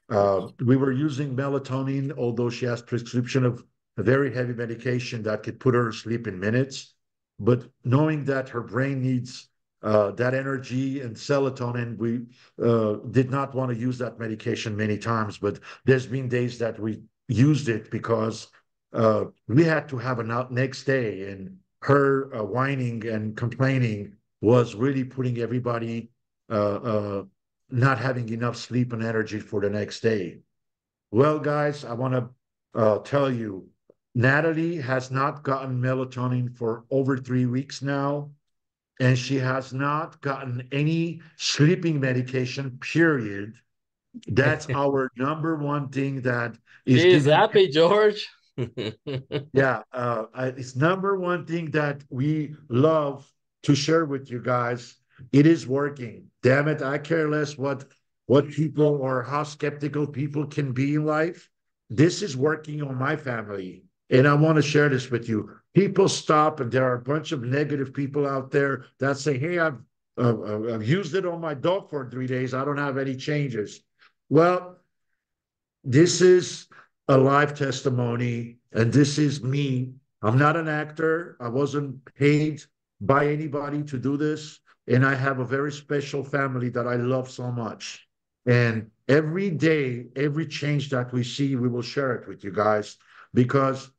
We were using melatonin, although she has prescription of a very heavy medication that could put her to sleep in minutes. But knowing that her brain needs that energy and serotonin, we did not want to use that medication many times. But there's been days that we used it because we had to have a next day, and her whining and complaining was really putting everybody not having enough sleep and energy for the next day. Well, guys, I want to tell you, Natalie has not gotten melatonin for over 3 weeks now, and she has not gotten any sleeping medication, period. That's our number one thing that is She is giving. happy, George. Yeah, it's number one thing that we love to share with you guys. It is working. Damn it, I care less what people or how skeptical people can be in life. This is working on my family. And I want to share this with you. People stop, and there are a bunch of negative people out there that say, hey, I've used it on my dog for 3 days. I don't have any changes. Well, this is a live testimony, and this is me. I'm not an actor. I wasn't paid by anybody to do this. And I have a very special family that I love so much. And every day, every change that we see, we will share it with you guys because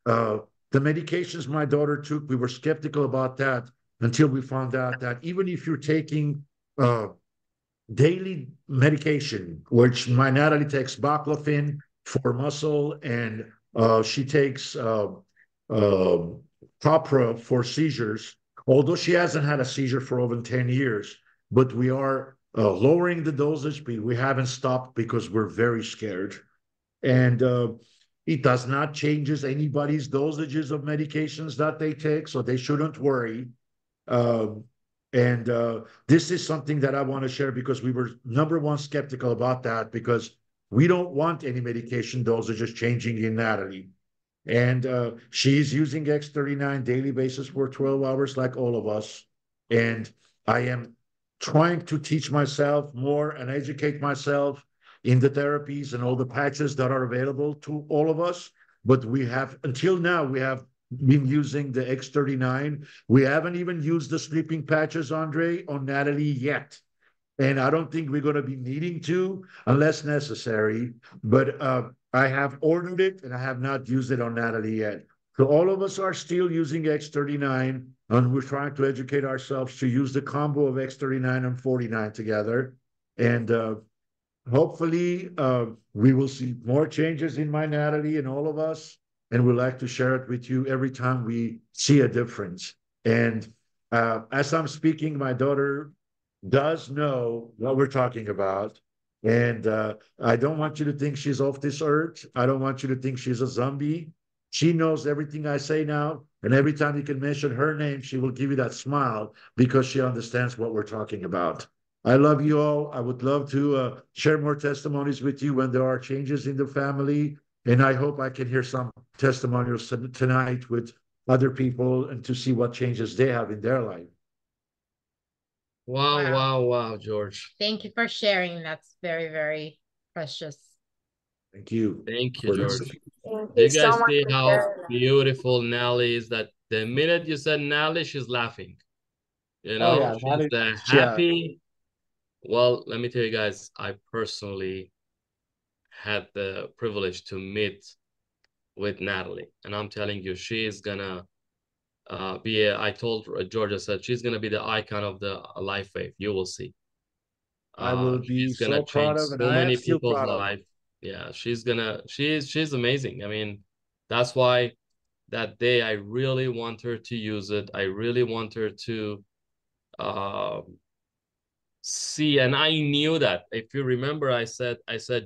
uh, the medications my daughter took, we were skeptical about that until we found out that even if you're taking uh, daily medication, which my Natalie takes baclofen for muscle, and she takes uh, Propra for seizures. Although she hasn't had a seizure for over 10 years, but we are lowering the dosage. We haven't stopped because we're very scared. And it does not changes anybody's dosages of medications that they take, so they shouldn't worry. Um, and this is something that I want to share because we were number one skeptical about that because we don't want any medication dosages changing in Natalie. And she's using X39 daily basis for 12 hours like all of us. And I am trying to teach myself more and educate myself in the therapies and all the patches that are available to all of us. But we have, until now, we have been using the X39. We haven't even used the sleeping patches, Andre, on Natalie yet. And I don't think we're going to be needing to unless necessary. But I have ordered it and I have not used it on Natalie yet. So all of us are still using X39, and we're trying to educate ourselves to use the combo of X39 and 49 together. And hopefully we will see more changes in my Natalie and all of us. And we'd like to share it with you every time we see a difference. And as I'm speaking, my daughter does know what we're talking about. And I don't want you to think she's off this earth. I don't want you to think she's a zombie. She knows everything I say now. And every time you can mention her name, she will give you that smile because she understands what we're talking about. I love you all. I would love to share more testimonies with you when there are changes in the family. And I hope I can hear some testimonials tonight with other people and to see what changes they have in their life. Wow, wow, wow, George. Thank you for sharing. That's very, very precious. Thank you. Thank you, George. Thank You you so guys much see for how sharing that. beautiful Nelly is that the minute you said Nelly, she's laughing. You know, Oh, yeah. she's Yeah. happy. Well, let me tell you guys, I personally had the privilege to meet with Natalie. And I'm telling you, she is gonna I told Georgia said she's gonna be the icon of the LifeWave. You will see. I will be She's gonna so proud change of, and so I am many still people's proud of. life. Yeah, she's amazing. I mean, that's why that day I really want her to use it. I really want her to uh, see, and I knew that. If you remember, I said,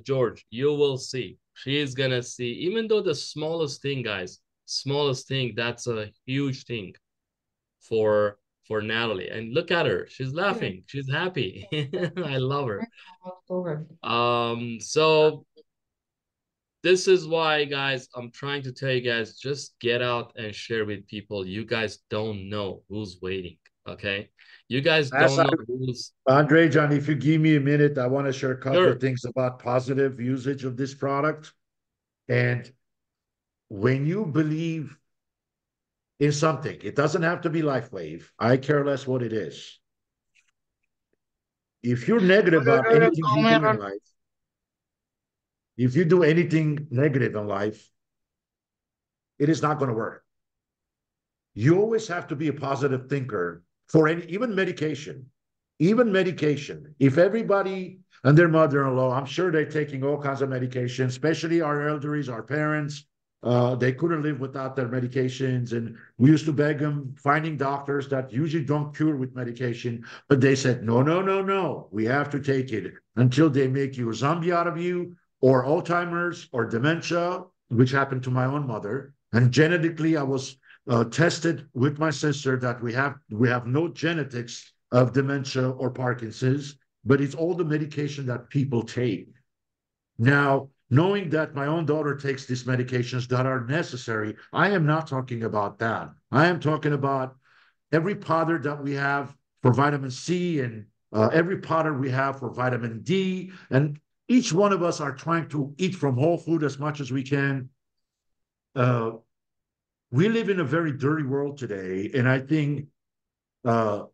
George, you will see. She is gonna see, even though the smallest thing, guys, smallest thing, that's a huge thing for Natalie. And look at her. She's laughing. She's happy. I love her. So this is why, guys, I'm trying to tell you guys, just get out and share with people. You guys don't know who's waiting, okay? You guys As don't I, know who's Andre, John, if you give me a minute, I want to share a couple sure. of things about positive usage of this product. And when you believe in something, it doesn't have to be LifeWave. I care less what it is. If you're negative about anything you do in life, if you do anything negative in life, it is not going to work. You always have to be a positive thinker for any, even medication. Even medication. If everybody and their mother-in-law, I'm sure they're taking all kinds of medication, especially our elderlies, our parents. They couldn't live without their medications. And we used to beg them, finding doctors that usually don't cure with medication. But they said, no, no, no, no. We have to take it until they make you a zombie out of you, or Alzheimer's, or dementia, which happened to my own mother. And genetically, I was tested with my sister that we have no genetics of dementia or Parkinson's, but it's all the medication that people take. Now, knowing that my own daughter takes these medications that are necessary. I am not talking about that. I am talking about every powder that we have for vitamin C and every powder we have for vitamin D. And each one of us are trying to eat from whole food as much as we can. Uh, we live in a very dirty world today. And I think uh,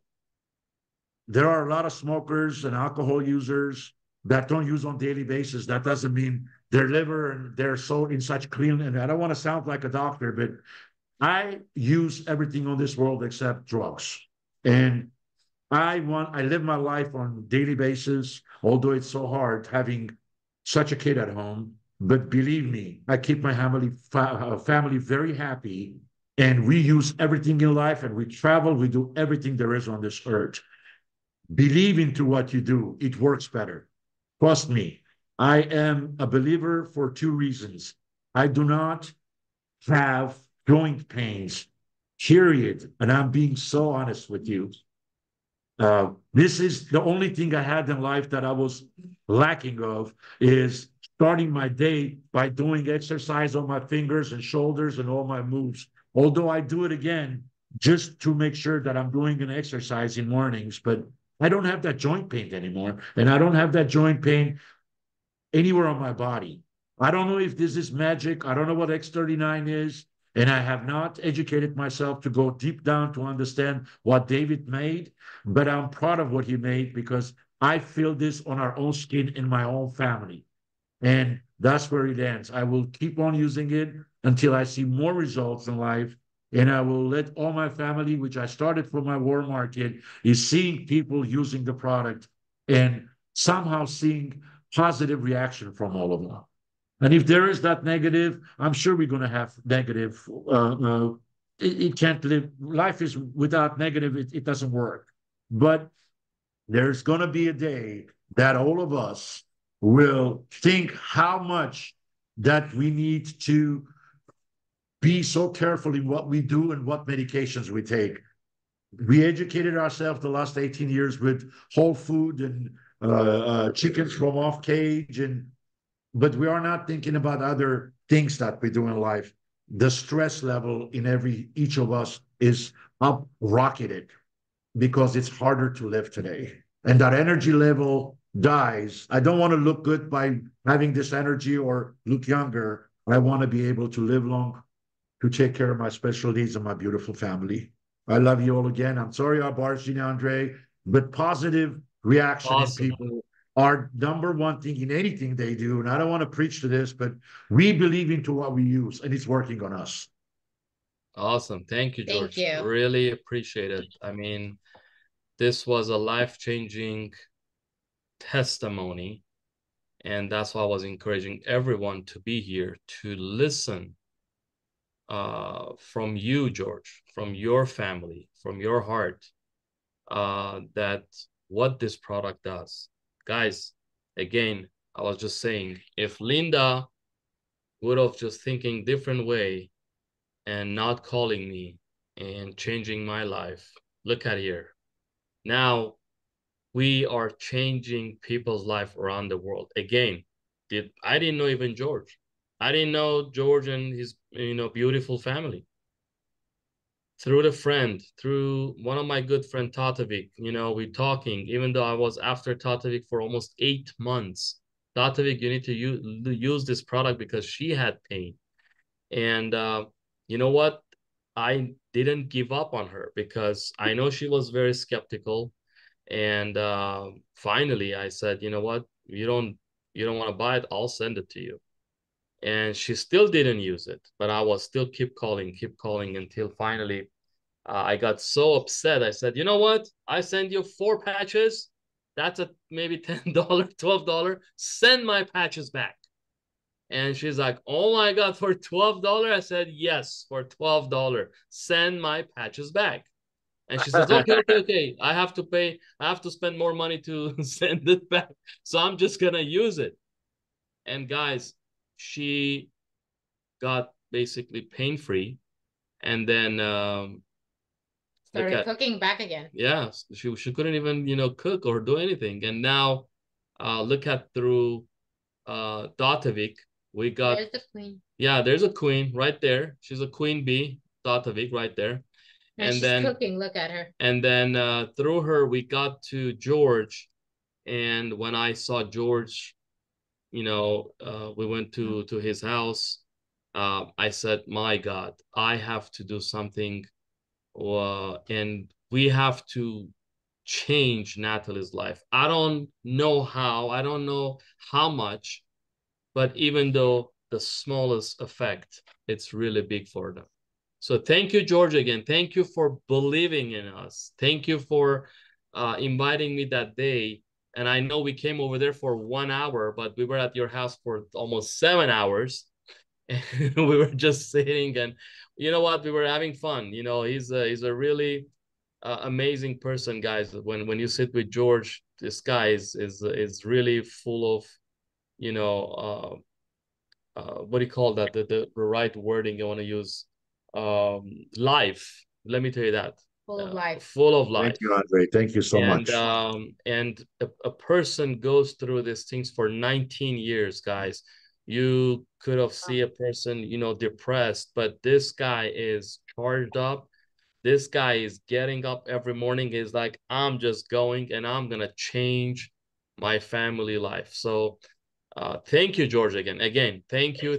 there are a lot of smokers and alcohol users that don't use on a daily basis. That doesn't mean their liver and their soul in such clean. And I don't want to sound like a doctor, but I use everything on this world except drugs. And I live my life on a daily basis, although it's so hard having such a kid at home. But believe me, I keep my family very happy. And we use everything in life and we travel, we do everything there is on this earth. Believe into what you do, it works better. Trust me, I am a believer for two reasons. I do not have joint pains, period. And I'm being so honest with you. This is the only thing I had in life that I was lacking of is starting my day by doing exercise on my fingers and shoulders and all my moves. Although I do it again just to make sure that I'm doing an exercise in mornings, but I don't have that joint pain anymore. And I don't have that joint pain anywhere on my body. I don't know if this is magic. I don't know what X39 is. And I have not educated myself to go deep down to understand what David made, but I'm proud of what he made because I feel this on our own skin in my own family. And that's where it ends. I will keep on using it until I see more results in life. And I will let all my family, which I started from my war market, is seeing people using the product and somehow seeing positive reaction from all of them. And if there is that negative, I'm sure we're going to have negative. It can't live. Life is without negative, it doesn't work. But there's going to be a day that all of us will think how much that we need to be so careful in what we do and what medications we take. We educated ourselves the last 18 years with whole food and chickens from off cage but we are not thinking about other things that we do in life. The stress level in each of us is up rocketed because it's harder to live today. And that energy level dies. I don't want to look good by having this energy or look younger. I want to be able to live long, to take care of my special needs and my beautiful family. I love you all again. I'm sorry I barged in, Andre, but positive reaction in people are number one thing in anything they do. And I don't want to preach to this, but we believe into what we use and it's working on us. Awesome. Thank you, George. Thank you. Really appreciate it. I mean, this was a life-changing testimony. And that's why I was encouraging everyone to be here to listen from you, George, from your family, from your heart, that what this product does. Guys, again, I was just saying, if Linda would have just thinking different way and not calling me and changing my life, look at here. Now we are changing people's life around the world. Again, I didn't know even George. I didn't know George and his beautiful family. Through the friend, through one of my good friend, Tatavik, we talking, even though I was after Tatavik for almost 8 months. Tatavik, you need to use this product because she had pain. And you know what? I didn't give up on her because I know she was very skeptical. And finally, I said, you know what? You don't want to buy it? I'll send it to you. And she still didn't use it, but I was still keep calling until finally I got so upset. I said, you know what? I send you 4 patches. That's maybe $10, $12. Send my patches back. And she's like, oh my God, for $12? I said, yes, for $12. Send my patches back. And she says, okay. I have to spend more money to send it back. So I'm just going to use it. And guys, she got basically pain-free. And then started cooking back again. Yeah, she couldn't even, cook or do anything. And now look at through Dotavik, We got, There's the queen. yeah, there's a queen right there. She's a queen bee, Tatavik right there. And she's cooking. Look at her. And then through her, we got to George. And when I saw George, you know, we went to his house. I said, my God, I have to do something. And we have to change Natalie's life. I don't know how, I don't know how much, but even though the smallest effect, it's really big for them. So thank you, George, again. Thank you for believing in us. Thank you for inviting me that day. And I know we came over there for 1 hour, but we were at your house for almost 7 hours. And we were just sitting, and you know what? We were having fun. You know, he's a really amazing person, guys. When you sit with George, this guy is really full of, you know, what do you call that? The right wording I want to use. Life. Let me tell you that. Full of life. Full of life. Thank you, Andre. Thank you so much. And a person goes through these things for 19 years, guys. You could have seen a person, you know, depressed, but this guy is charged up. This guy is getting up every morning. He's like, I'm just going and I'm gonna change my family life. So thank you, George, again. Thank you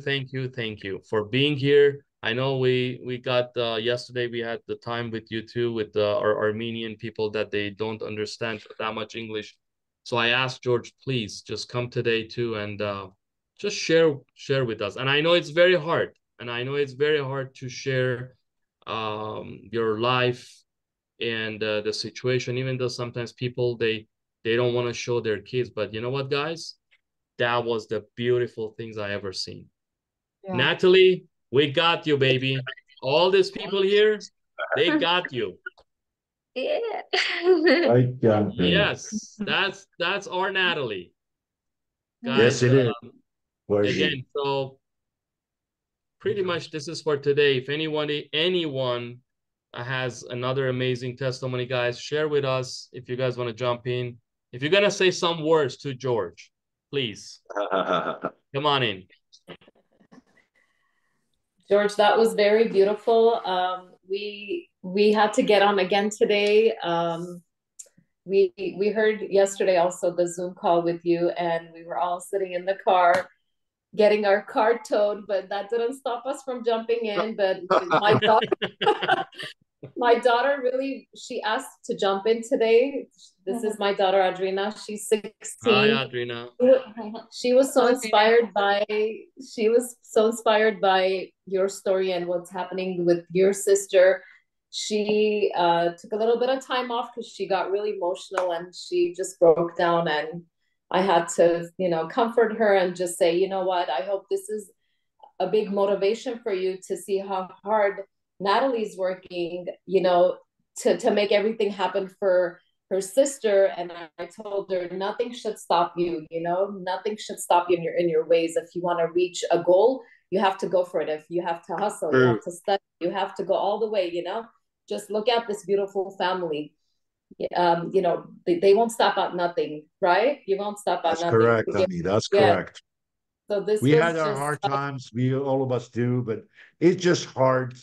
for being here. I know we got yesterday we had the time with you too, with our Armenian people that they don't understand that much English. So I asked George, please just come today too and just share with us. And I know it's very hard, and I know it's very hard to share your life and the situation, even though sometimes people they don't want to show their kids. But you know what, guys? That was the beautiful things I ever seen. Yeah. Natalie, we got you, baby. All these people here, they got you. Yeah. Yes, that's our Natalie. Yes, Guys, it is. Again, so pretty much this is for today. If anyone has another amazing testimony, guys, share with us if you guys want to jump in. If you're gonna say some words to George, please come on in. George, that was very beautiful. We had to get on again today. We heard yesterday also the Zoom call with you, and we were all sitting in the car getting our car towed, but that didn't stop us from jumping in. But my daughter really, she asked to jump in today. This is my daughter, Adrina. She's 16. Hi, Adrina. She was so inspired by your story and what's happening with your sister. She took a little bit of time off because she got really emotional and she just broke down, and I had to, you know, comfort her and just say, you know what, I hope this is a big motivation for you to see how hard Natalie's working, you know, to make everything happen for her sister. And I told her nothing should stop you, you know, nothing should stop you in your ways. If you want to reach a goal, you have to go for it. If you have to hustle, you have to study, you have to go all the way, you know. Just look at this beautiful family. You know, they won't stop at nothing, right? You won't stop at nothing. Correct, Annie. That's correct. So we had our hard times. We all of us do, but it's just hard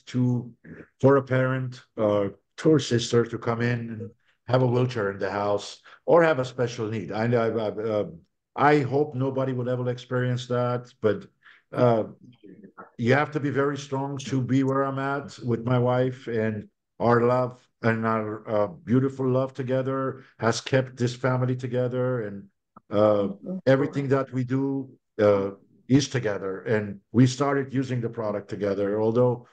for a parent to her sister to come in and have a wheelchair in the house or have a special need. I hope nobody will ever experience that, but you have to be very strong to be where I'm at with my wife, and our love and our beautiful love together has kept this family together, and everything that we do is together. And we started using the product together, although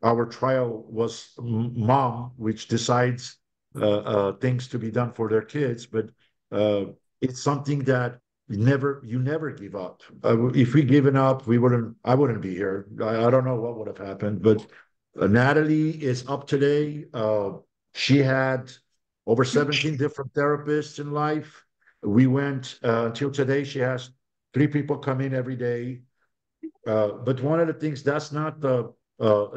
our trial was mom, which decides things to be done for their kids, but it's something that you never give up. If we given up, I wouldn't be here. I don't know what would have happened, but Natalie is up today. She had over 17 different therapists in life. We went until today. She has 3 people come in every day. But one of the things, that's not the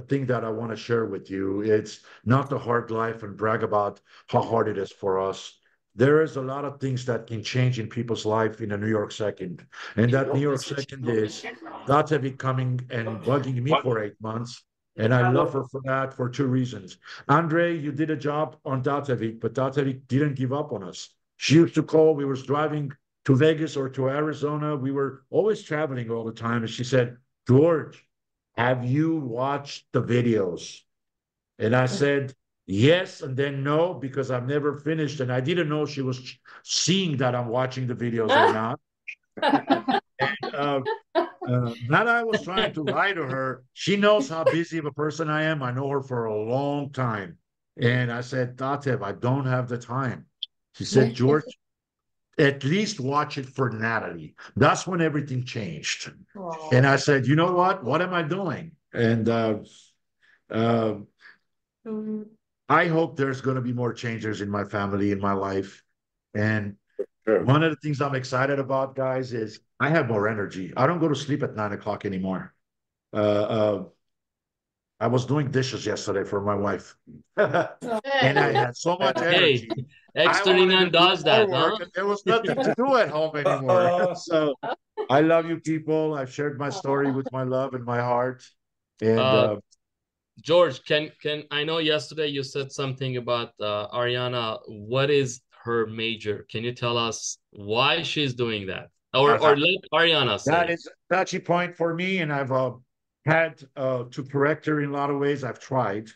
thing that I want to share with you. It's not the hard life and brag about how hard it is for us. there is a lot of things that can change in people's life in a New York second. And that New York second is Datavi coming and bugging me for 8 months. And I love her for that for two reasons. Andre, you did a job on Datavik, but Datavik didn't give up on us. She used to call, we was driving to Vegas or to Arizona. We were always traveling all the time. And she said, George, have you watched the videos? And I said, yes, and then no, because I've never finished. And I didn't know she was seeing that I'm watching the videos or not. Not I was trying to lie to her. She knows how busy of a person I am. I know her for a long time. And I said, Datev, I don't have the time. She said, George, at least watch it for Natalie. That's when everything changed. Aww. And I said, you know what? What am I doing? And I hope there's going to be more changes in my family, in my life. And one of the things I'm excited about, guys, is I have more energy. I don't go to sleep at 9 o'clock anymore. I was doing dishes yesterday for my wife. And I had so much energy. Hey, X39 does that, huh? There was nothing to do at home anymore. So I love you people. I've shared my story with my love and my heart. And George, can I know yesterday you said something about Ariana. What is her major? Can you tell us why she's doing that? Or let Ariana say. That is a touchy point for me, and I've had to correct her in a lot of ways. I've tried.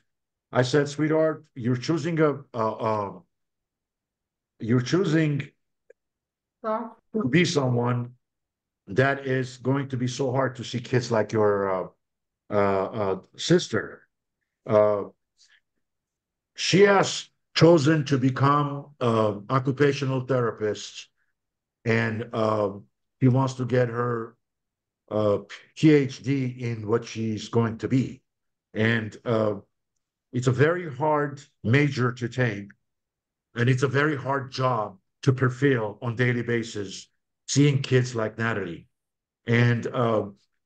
I said, sweetheart, you're choosing to be someone that is going to be so hard to see kids like your sister. She has chosen to become an occupational therapist, and he wants to get her PhD in what she's going to be. And it's a very hard major to take, and it's a very hard job to fulfill on a daily basis, seeing kids like Natalie. And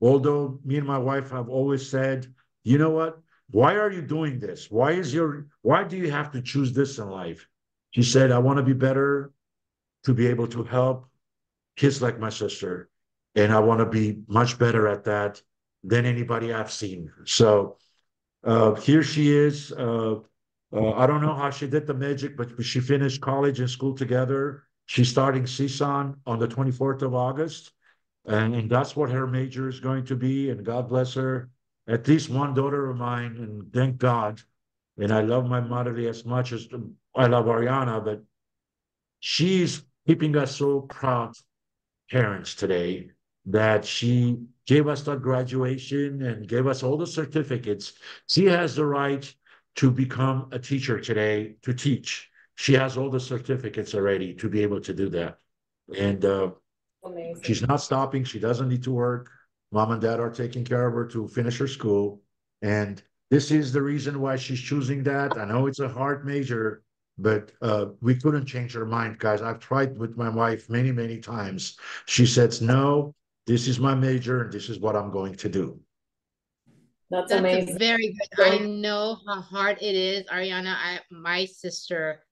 although me and my wife have always said, you know what? Why are you doing this? Why do you have to choose this in life? She said, I want to be better to be able to help kids like my sister. And I want to be much better at that than anybody I've seen. So here she is. I don't know how she did the magic, but she finished college and school together. She's starting CSUN on the 24th of August. And that's what her major is going to be. And God bless her. At least one daughter of mine, and thank God. And I love my mother as much as I love Ariana, but she's keeping us so proud parents today that she gave us that graduation and gave us all the certificates. She has the right to become a teacher today, to teach. She has all the certificates already to be able to do that. And she's not stopping. She doesn't need to work. Mom and dad are taking care of her to finish her school. And this is the reason why she's choosing that. I know it's a hard major, but we couldn't change her mind, guys. I've tried with my wife many, many times. She says, no, this is my major and this is what I'm going to do. That's amazing. Very good. I know how hard it is, Ariana. My sister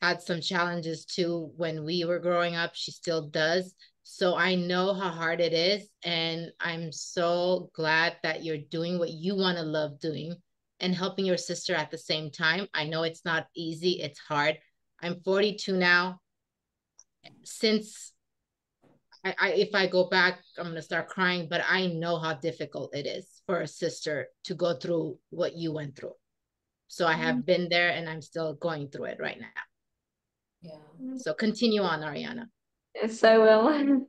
had some challenges too when we were growing up. She still does. So I know how hard it is. And I'm so glad that you're doing what you want to love doing and helping your sister at the same time. I know it's not easy. It's hard. I'm 42 now. Since if I go back, I'm going to start crying, but I know how difficult it is for a sister to go through what you went through. So I have been there and I'm still going through it right now. Yeah. So continue on, Ariana. Yes, I will.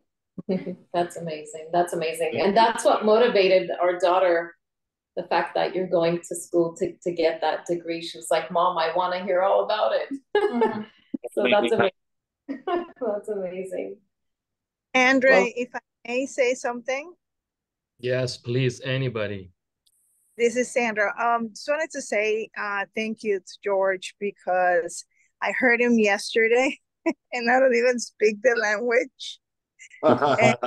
That's amazing. That's amazing. And that's what motivated our daughter, the fact that you're going to school to get that degree. She was like, Mom, I want to hear all about it. So that's amazing. That's amazing. Andre, well, if I may say something. Yes, please, anybody. This is Sandra. Just wanted to say thank you to George, because I heard him yesterday and I don't even speak the language. And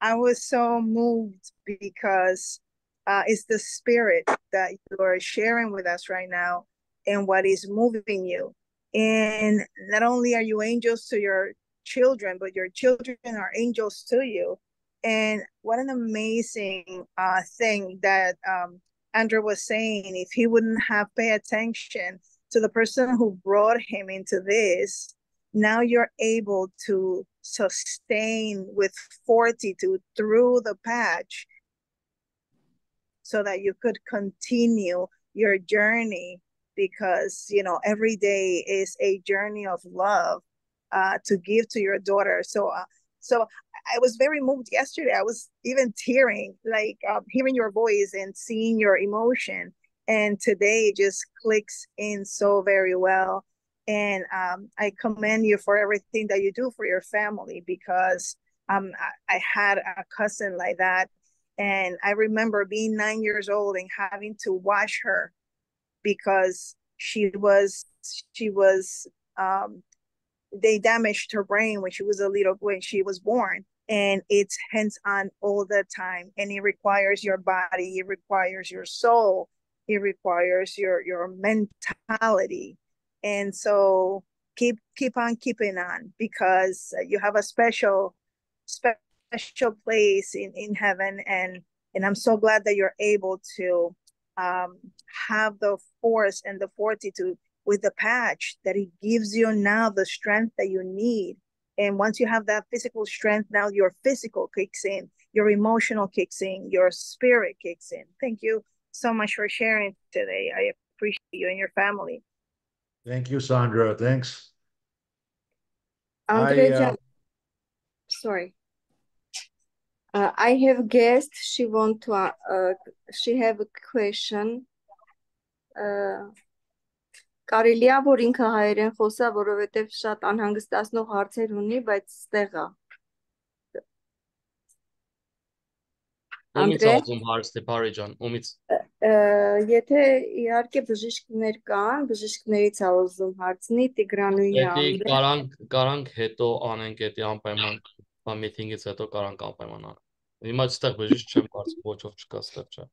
I was so moved because it's the spirit that you are sharing with us right now and what is moving you. And not only are you angels to your children, but your children are angels to you. And what an amazing thing that Andrew was saying. If he wouldn't have paid attention to the person who brought him into this, now you're able to sustain with fortitude through the patch so that you could continue your journey, because every day is a journey of love to give to your daughter. So I was very moved yesterday. I was even tearing, like hearing your voice and seeing your emotion. And today it just clicks in so very well. And I commend you for everything that you do for your family, because I had a cousin like that. And I remember being 9 years old and having to watch her because they damaged her brain when she was born. And it's hands on all the time. And it requires your body, it requires your soul, it requires your mentality. And so keep on keeping on, because you have a special place in heaven. And I'm so glad that you're able to have the force and the fortitude with the patch, that it gives you now the strength that you need. And once you have that physical strength, now your physical kicks in, your emotional kicks in, your spirit kicks in. Thank you so much for sharing today. I appreciate you and your family. Thank you, Sandra. Thanks. Andrea, sorry. I have a guest. She have a question. Կարելի է որ ինքը հայերեն խոսա, որովհետև շատ անհանգստացնող հարցեր ունի, բայց ստեղ է։ Ումից ասում հարցը բարի ջան, ումից։ Եթե իհարկե բժիշկներ կան, բժիշկներից է ուզում հարցնի Տիգրանուհի Պետք կարանք հետո անենք էդի անպայման միտինգից հետո կարանք անպայման անենք։ Հիմա այստեղ բժիշկ չեմ կարծում, ոչով չկա այստեղ, չէ։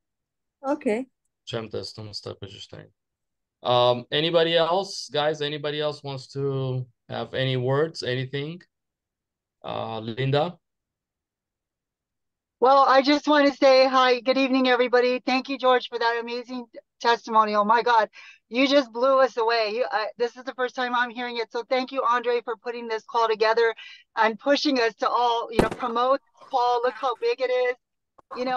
Okay. Չեմ տեսնում այստեղ բժիշկներին։ Anybody else, guys? Anybody else wants to have any words, anything? Linda? Well, I just want to say hi, good evening, everybody. Thank you, George, for that amazing testimony. Oh my God, you just blew us away. This is the first time I'm hearing it. So thank you, Andre, for putting this call together and pushing us to all, promote this call. Look how big it is. And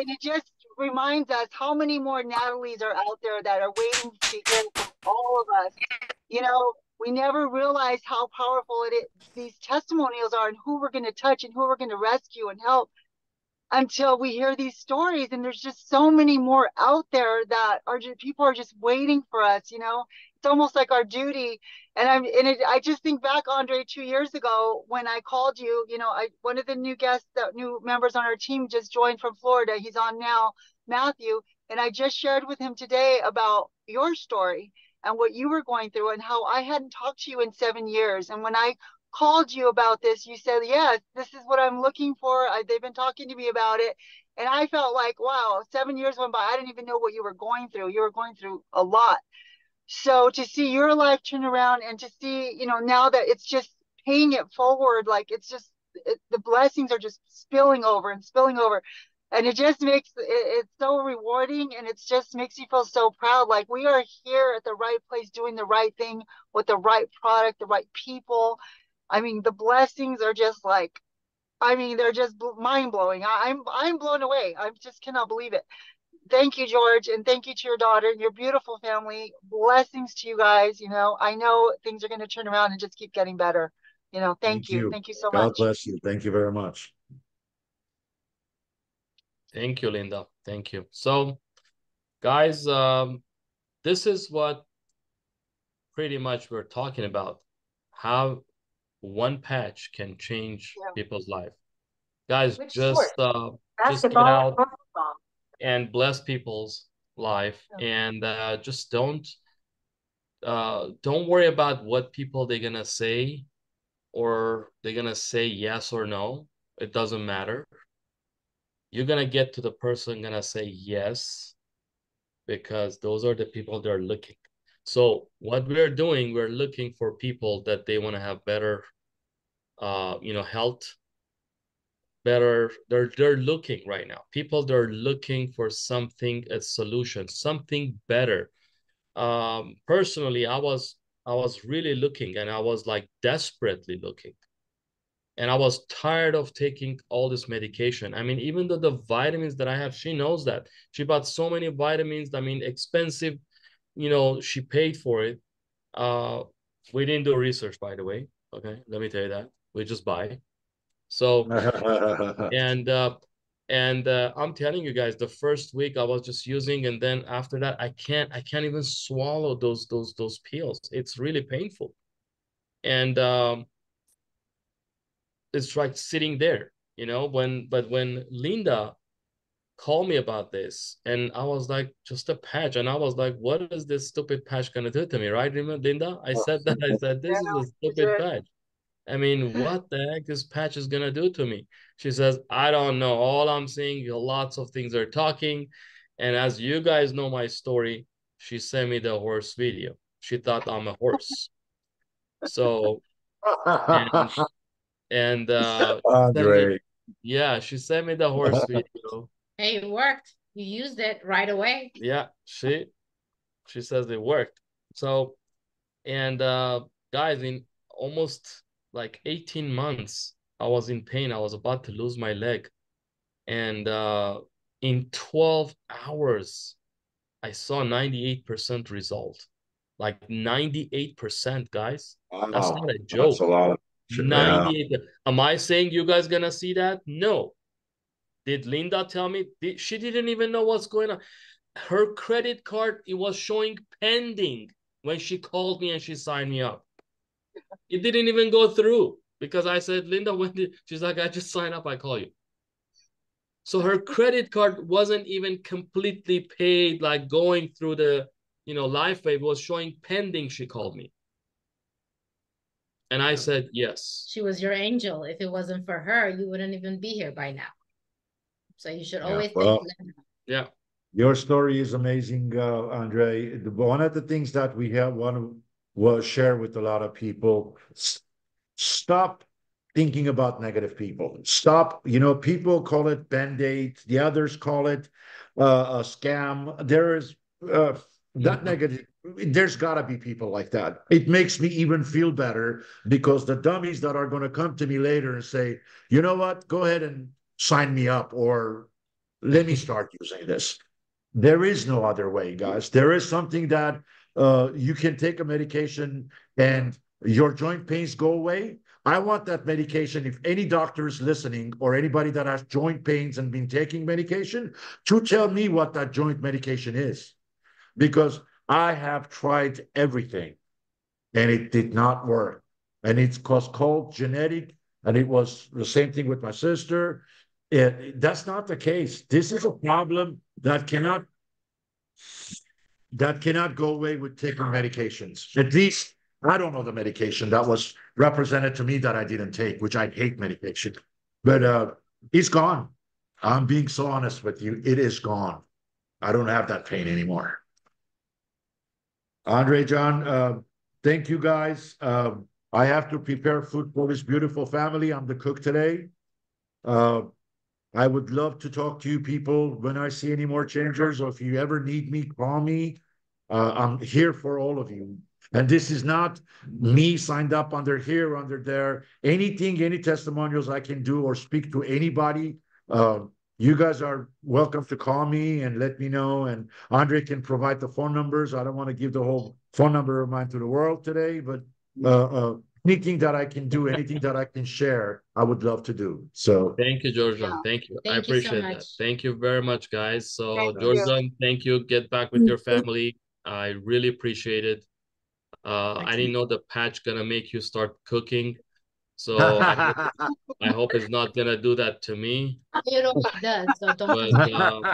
it just reminds us how many more Natalies are out there that are waiting to hear from all of us. We never realize how powerful these testimonials are, and who we're going to touch and who we're going to rescue and help, until we hear these stories. And there's just so many more out there that people are just waiting for us. It's almost like our duty. And I just think back, Andre, 2 years ago when I called you, one of the new members on our team just joined from Florida. He's on now, Matthew. And I just shared with him today about your story and what you were going through, and how I hadn't talked to you in 7 years. And when I called you about this, you said, yes, this is what I'm looking for. They've been talking to me about it. And I felt like, wow, 7 years went by. I didn't even know what you were going through. You were going through a lot. So to see your life turn around, and to see, now that it's just paying it forward, like the blessings are just spilling over and spilling over. And it just makes it's so rewarding, and it just makes you feel so proud. Like we are here at the right place, doing the right thing with the right product, the right people. I mean, the blessings are just they're just mind blowing. I'm blown away. I just cannot believe it. Thank you, George, and thank you to your daughter and your beautiful family. Blessings to you guys. I know things are going to turn around and just keep getting better. Thank you. Thank you so much. God bless you. Thank you very much. Thank you, Linda. Thank you. So, guys, this is what pretty much we're talking about. How one patch can change people's life. Guys, just get out and bless people's life, and just don't worry about what people they're gonna say, or they're gonna say yes or no. It doesn't matter. You're gonna get to the person gonna say yes, because those are the people that are looking. So what we're doing, we're looking for people that they want to have better, health, better. They're looking right now. People, they're looking for something, a solution, something better. Personally, I was really looking, and I was like desperately looking. And I was tired of taking all this medication. I mean, even though the vitamins that I have, she knows that. She bought so many vitamins, I mean, expensive, she paid for it. We didn't do research, by the way. Okay, let me tell you that. We just buy. So, and I'm telling you guys, the first week I was just using, and then after that, I can't even swallow those pills. It's really painful. And it's like sitting there, but when Linda called me about this, and I was like, just a patch, and I was like, what is this stupid patch gonna do to me, right? Remember, Linda? I said that. I said, this is a stupid patch. I mean, what the heck this patch is gonna do to me? She says, I don't know. All I'm seeing, lots of things are talking. And as you guys know my story, she sent me the horse video. She thought I'm a horse. So, and Andre. yeah, she sent me the horse video. Hey, it worked. You used it right away. Yeah, she says it worked. So, and guys, in almost like 18 months, I was in pain. I was about to lose my leg. And in 12 hours, I saw 98% result. Like 98%, guys. Wow, that's not a that's joke. a lot. 98. Am I saying you guys gonna see that? No. Did Linda tell me? She didn't even know what's going on. Her credit card, it was showing pending when she called me and she signed me up. It didn't even go through because I said, Linda, when did, she's like, I just signed up, I call you. So her credit card wasn't even completely paid, like going through the, LifeWave was showing pending. She called me. And I said, yes. She was your angel. If it wasn't for her, you wouldn't even be here by now. So you should always thank Linda. Yeah. Your story is amazing, Andre. One of the things that we want to share with a lot of people, stop thinking about negative people. Stop, people call it Band-Aid, the others call it a scam. There is that negative. There's got to be people like that. It makes me even feel better because the dummies that are going to come to me later and say, you know what, go ahead and sign me up or let me start using this. There is no other way, guys. There is something that you can take a medication and your joint pains go away. I want that medication. If any doctor is listening or anybody that has joint pains and been taking medication, to tell me what that joint medication is. Because I have tried everything and it did not work. And it's called genetic. And it was the same thing with my sister. That's not the case. This is a problem that cannot go away with taking medications. At least I don't know the medication that was represented to me that I didn't take, which I hate medication. But it's gone. I'm being so honest with you. It is gone. I don't have that pain anymore. Andre, John, thank you guys. I have to prepare food for this beautiful family. I'm the cook today. I would love to talk to you people when I see any more changers, or if you ever need me, call me. I'm here for all of you. And this is not me signed up under here, under there. Anything, any testimonials I can do or speak to anybody, you guys are welcome to call me and let me know. And Andre can provide the phone numbers. I don't want to give the whole phone number of mine to the world today, but anything that I can do, anything that I can share, I would love to do. So thank you, Georgian. Thank you. I appreciate that. Thank you very much, guys. So Georgian, thank you. Get back with your family. I really appreciate it. I didn't know the patch gonna make you start cooking. So I hope it's not gonna do that to me. You know it does, so don't.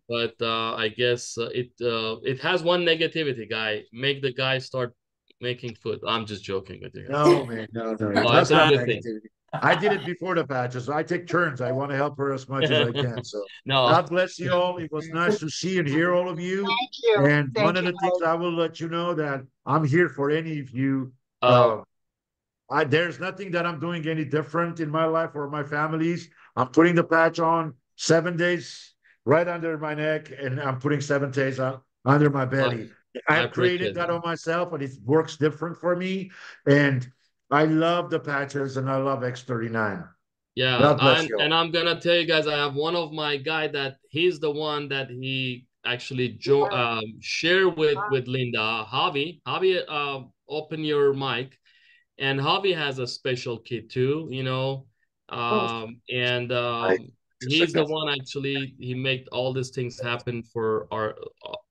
But I guess it has one negativity, guy. Make the guy start making food. I'm just joking with you. No, man, no. Oh, it's a good thing. I did it before the patches. So I take turns. I want to help her as much as I can. So No. God bless you all. It was nice to see and hear all of you. Thank you. And Thank one of you, the things Mike. I will let you know that I'm here for any of you. Oh, There's nothing that I'm doing any different in my life or my family's. I'm putting the patch on 7 days right under my neck, and I'm putting 7 days under my belly. I I've created appreciate that that. on myself, and it works different for me. And I love the patches, and I love X39. Yeah, God bless you all. and I'm gonna tell you guys, I have one of my guy that he's the one that he actually share with Linda. Javi, open your mic. And Javi has a special kit too, you know. And he's the one actually, he made all these things happen for our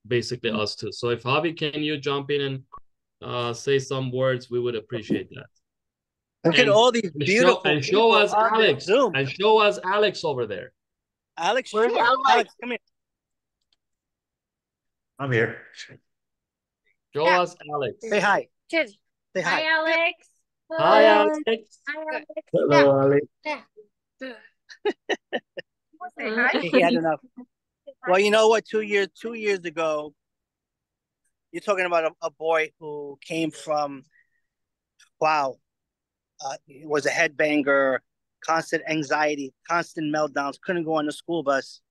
basically us too. So if Javi, can you jump in and say some words, we would appreciate that. Look at all these beautiful and people show us on this Alex. Zoom. And show us Alex over there. Alex, Where's sure. Alex? Alex, come here. I'm here. Show us Alex. Say hi. Cheers. Say hi. Hi, Alex. Hi, Alex. Hi, Alex. Hello, Ali. Say hi. He had enough. Well, you know what? 2 years ago, you're talking about a boy who came from, wow, he was a headbanger, constant anxiety, constant meltdowns, couldn't go on the school bus.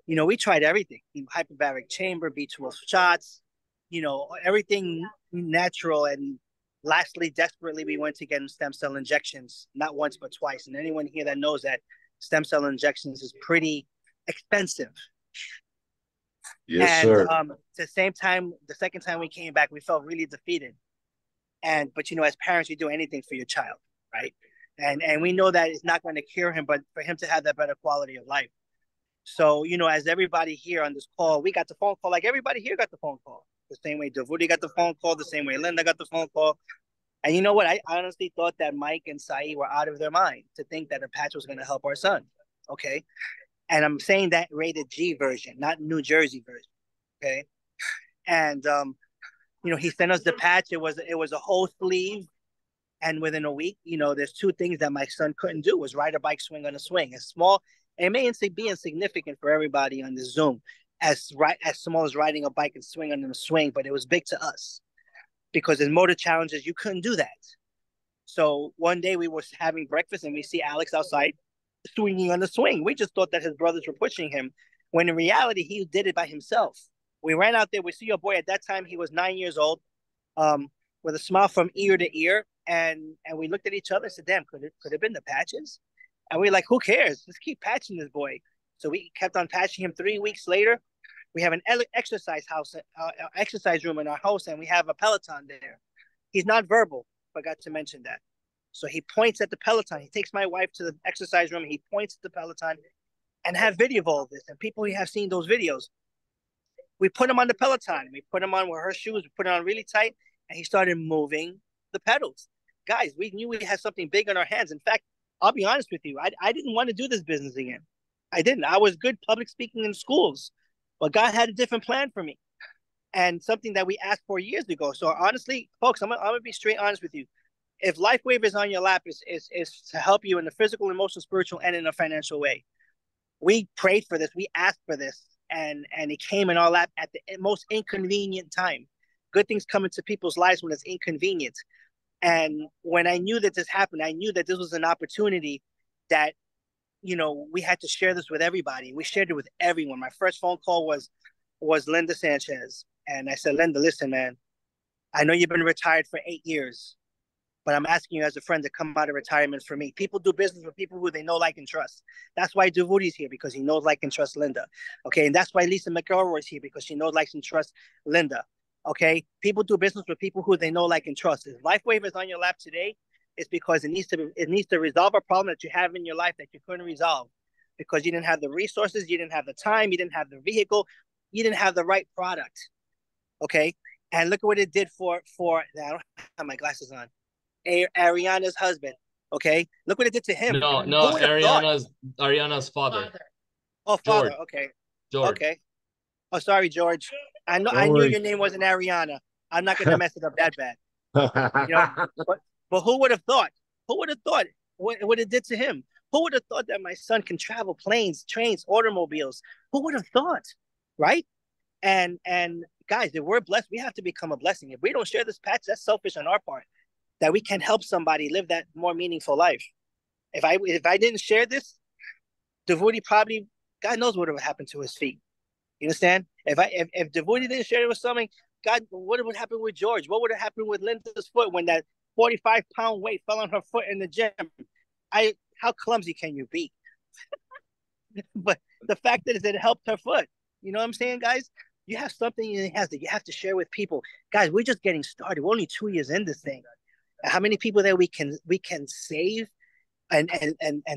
You know, we tried everything. Hyperbaric chamber, B12 shots, you know, everything natural. And lastly, desperately, we went to get him stem cell injections, not once, but twice. And anyone here that knows that stem cell injections is pretty expensive. Yes, And sir. the second time we came back, we felt really defeated. But you know, as parents, you do anything for your child, right? And we know that it's not going to cure him, but for him to have that better quality of life. So, you know, as everybody here on this call, we got the phone call, like everybody here got the phone call. The same way Davudi got the phone call, the same way Linda got the phone call. And you know what? I honestly thought that Mike and Saeed were out of their mind to think that a patch was going to help our son. Okay. And I'm saying that rated G version, not New Jersey version. Okay. And, you know, he sent us the patch. It was a whole sleeve. And within a week, you know, there's two things that my son couldn't do was ride a bike, swing on a swing. It's small. It may be insignificant for everybody on this Zoom, as small as riding a bike and swing on a swing, but it was big to us because in motor challenges, you couldn't do that. So one day we were having breakfast and we see Alex outside swinging on the swing. We just thought that his brothers were pushing him, when in reality, he did it by himself. We ran out there. We see your boy at that time. He was 9 years old, with a smile from ear to ear. And we looked at each other and said, damn, could it have been the patches? And we were like, who cares? Let's keep patching this boy. So we kept on patching him. 3 weeks later, we have an exercise room in our house, and we have a Peloton there. He's not verbal, forgot to mention that. So he points at the Peloton. He takes my wife to the exercise room. He points at the Peloton and have video of all this. And people who have seen those videos, we put him on the Peloton. We put him on with her shoes. We put it on really tight, and he started moving the pedals. Guys, we knew we had something big on our hands. In fact, I'll be honest with you. I didn't want to do this business again. I didn't. I was good public speaking in schools, but God had a different plan for me, and something that we asked for years ago. So honestly, folks, I'm gonna be straight honest with you. If LifeWave is on your lap, is to help you in the physical, emotional, spiritual, and in a financial way. We prayed for this. We asked for this, and it came in our lap at the most inconvenient time. Good things come into people's lives when it's inconvenient. And when I knew that this happened, I knew that this was an opportunity that, you know, we had to share this with everybody. We shared it with everyone. My first phone call was Linda Sanchez. And I said, Linda, listen, man, I know you've been retired for 8 years, but I'm asking you as a friend to come out of retirement for me. People do business with people who they know, like, and trust. That's why Davudi's here, because he knows, like, and trusts Linda. Okay, and that's why Lisa McElroy is here, because she knows, likes, and trusts Linda. Okay, people do business with people who they know, like, and trust. If LifeWave is on your lap today, it's because it needs to resolve a problem that you have in your life that you couldn't resolve because you didn't have the resources, you didn't have the time, you didn't have the vehicle, you didn't have the right product. Okay, and look at what it did for I don't have my glasses on. Ariana's husband. Okay, look what it did to him. No, Ariana's father. Oh, father. George. Okay. George. Okay. Oh, sorry, George. I knew your name wasn't Ariana. I'm not going to mess it up that bad. You know, but who would have thought? Who would have thought what it did to him. Who would have thought that my son can travel planes, trains, automobiles? Who would have thought, right? And guys, if we're blessed, we have to become a blessing. If we don't share this patch, that's selfish on our part. That we can help somebody live that more meaningful life. If I didn't share this, Devoody probably, God knows what would happen to his feet. You understand? If Devoody didn't share it with something, God, what would happen with George? What would have happened with Linda's foot when that 45-pound weight fell on her foot in the gym? How clumsy can you be? But the fact is that it helped her foot. You know what I'm saying, guys? You have something you have to share with people. Guys, we're just getting started. We're only 2 years in this thing. How many people that we can save and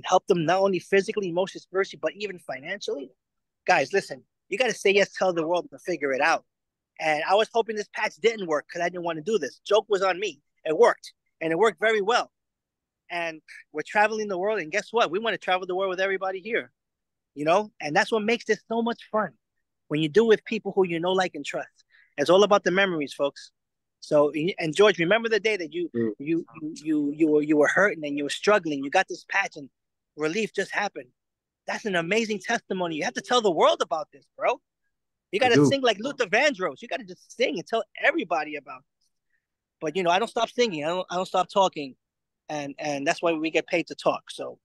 help them not only physically, emotionally, spiritually, but even financially? Guys, listen, you got to say yes, tell the world to figure it out. And I was hoping this patch didn't work because I didn't want to do this. Joke was on me. It worked, and it worked very well. And we're traveling the world, and guess what? We want to travel the world with everybody here, you know? And that's what makes this so much fun. When you do it with people who you know, like, and trust. It's all about the memories, folks. So, and George, remember the day that you were hurting and you were struggling. You got this patch, and relief just happened. That's an amazing testimony. You have to tell the world about this, bro. You got to sing like Luther Vandross. You got to just sing and tell everybody about this. But, you know, I don't stop singing. I don't stop talking. And that's why we get paid to talk. So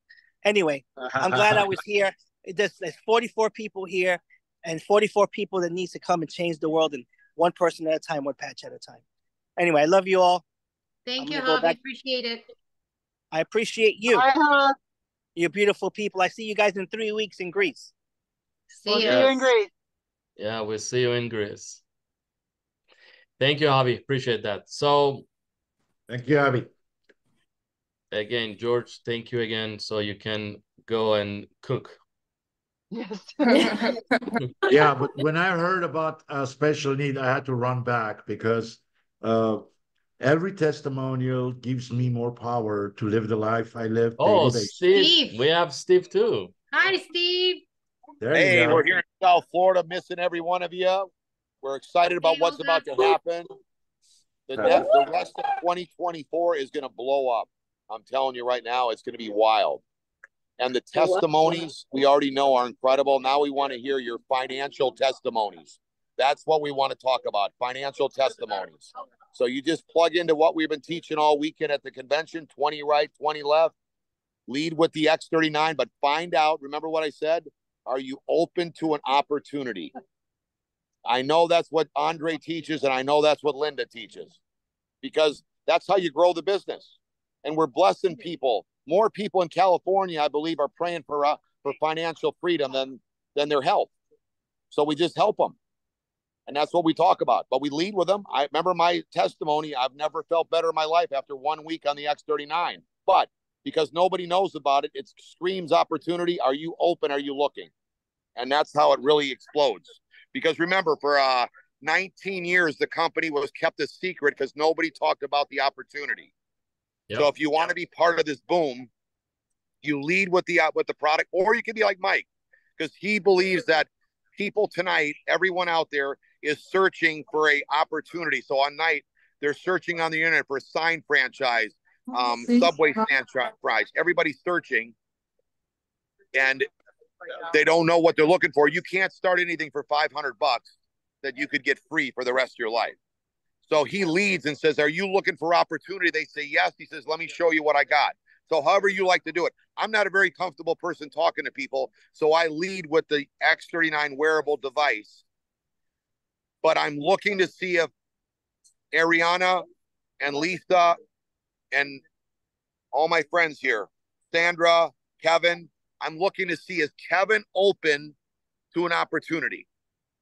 anyway, I'm glad I was here. There's 44 people here and 44 people that needs to come and change the world, and one person at a time, one patch at a time. Anyway, I love you all. Thank you, Javi. Appreciate it. I appreciate you. Bye, You're beautiful people. I see you guys in 3 weeks in Greece. See you in Greece. Yeah, we'll see you in Greece. Thank you, Javi. Appreciate that. So, thank you, Javi. Again, George, thank you again. So you can go and cook. Yes. Yeah, but when I heard about special need, I had to run back because every testimonial gives me more power to live the life I live daily basis. Steve. We have Steve too. Hi, Steve. Hey, we're here in South Florida, missing every one of you. We're excited about what's about to happen. The rest of 2024 is going to blow up. I'm telling you right now, it's going to be wild. And the testimonies we already know are incredible. Now we want to hear your financial testimonies. That's what we want to talk about, financial testimonies. So you just plug into what we've been teaching all weekend at the convention, 20 right, 20 left. Lead with the X39, but find out, remember what I said? Are you open to an opportunity? I know that's what Andre teaches, and I know that's what Linda teaches, because that's how you grow the business. And we're blessing people. More people in California, I believe, are praying for financial freedom than their health. So we just help them. And that's what we talk about. But we lead with them. I remember my testimony. I've never felt better in my life after 1 week on the X39. But because nobody knows about it, it screams opportunity. Are you open? Are you looking? And that's how it really explodes. Because remember, for 19 years, the company was kept a secret because nobody talked about the opportunity. Yep. So if you want to be part of this boom, you lead with the product, or you can be like Mike, because he believes that people tonight, everyone out there is searching for a opportunity. So on night, they're searching on the internet for a sign franchise, Subway franchise. Everybody's searching, and they don't know what they're looking for. You can't start anything for $500 that you could get free for the rest of your life. So he leads and says, are you looking for opportunity? They say, yes. He says, let me show you what I got. So however you like to do it. I'm not a very comfortable person talking to people, so I lead with the X39 wearable device. But I'm looking to see if Ariana and Lisa and all my friends here, Sandra, Kevin, I'm looking to see, is Kevin open to an opportunity?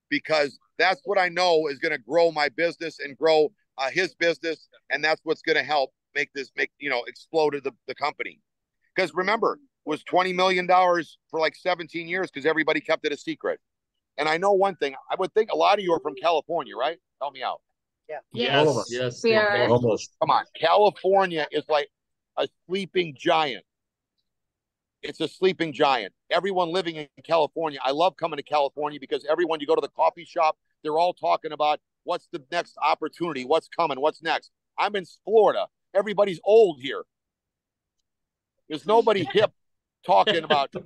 Because that's what I know is going to grow my business and grow his business. And that's what's going to help explode the company. Because remember, it was $20 million for like 17 years because everybody kept it a secret. And I know one thing, I would think a lot of you are from California, right? Help me out. Yeah. Yes. All of us. Yes. We are. Almost. Come on. California is like a sleeping giant. It's a sleeping giant. Everyone living in California, I love coming to California because everyone, you go to the coffee shop, they're all talking about what's the next opportunity, what's coming, what's next. I'm in Florida. Everybody's old here. There's nobody hip talking about. All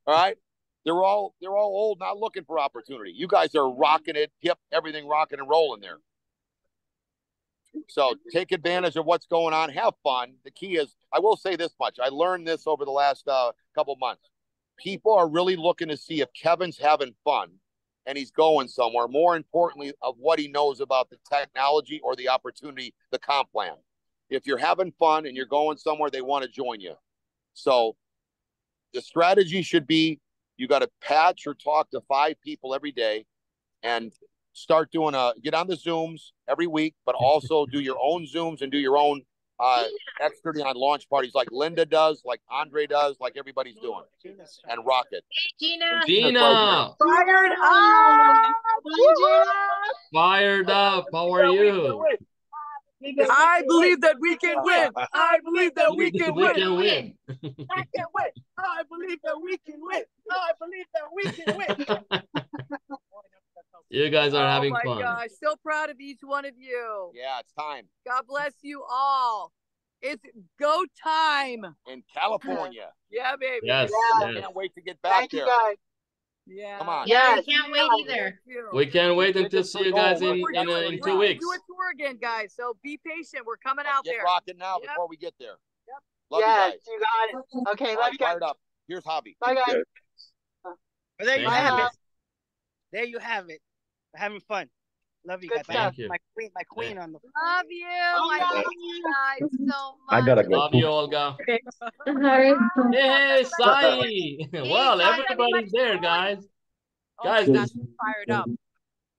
right. They're all old, not looking for opportunity. You guys are rocking it, hip, everything rocking and rolling there. So take advantage of what's going on. Have fun. The key is, I will say this much. I learned this over the last couple months. People are really looking to see if Kevin's having fun and he's going somewhere. More importantly, of what he knows about the technology or the opportunity, the comp plan. If you're having fun and you're going somewhere, they want to join you. So the strategy should be, you got to patch or talk to 5 people every day and start doing get on the Zooms every week, but also do your own Zooms and do your own X39 launch parties like Linda does, like Andre does, like everybody's doing, and rock it. Hey, Gina. Fired up! Fired up. How are you? I believe that we can win. I believe that we can win. We can win. I can win. I believe that we can win. I believe that we can win. You guys are having fun. Oh my gosh, so proud of each one of you. Yeah, it's time. God bless you all. It's go time. In California. Yeah, baby. Yes. I can't wait to get back there. You guys. Yeah. Come on. Yeah, we can't wait either. We can't wait until see you guys in 2 weeks. Do a tour again, guys. So be patient. We're coming out there. Get rocking now before we get there. Yep. Love Yes, you guys. you got it. Okay, let's go. Fired up. Here's Hobby. Bye, guys. Well, there you Thank have you. it. There you have it. We're having fun. Love you Good guys. Thank you. My queen on the Love you. I love you guys so much. I gotta go. Love you, Olga. Sorry. Hey, Sai. Well, how's everybody's everybody there, doing? guys. Oh Guys, my gosh, we're fired up.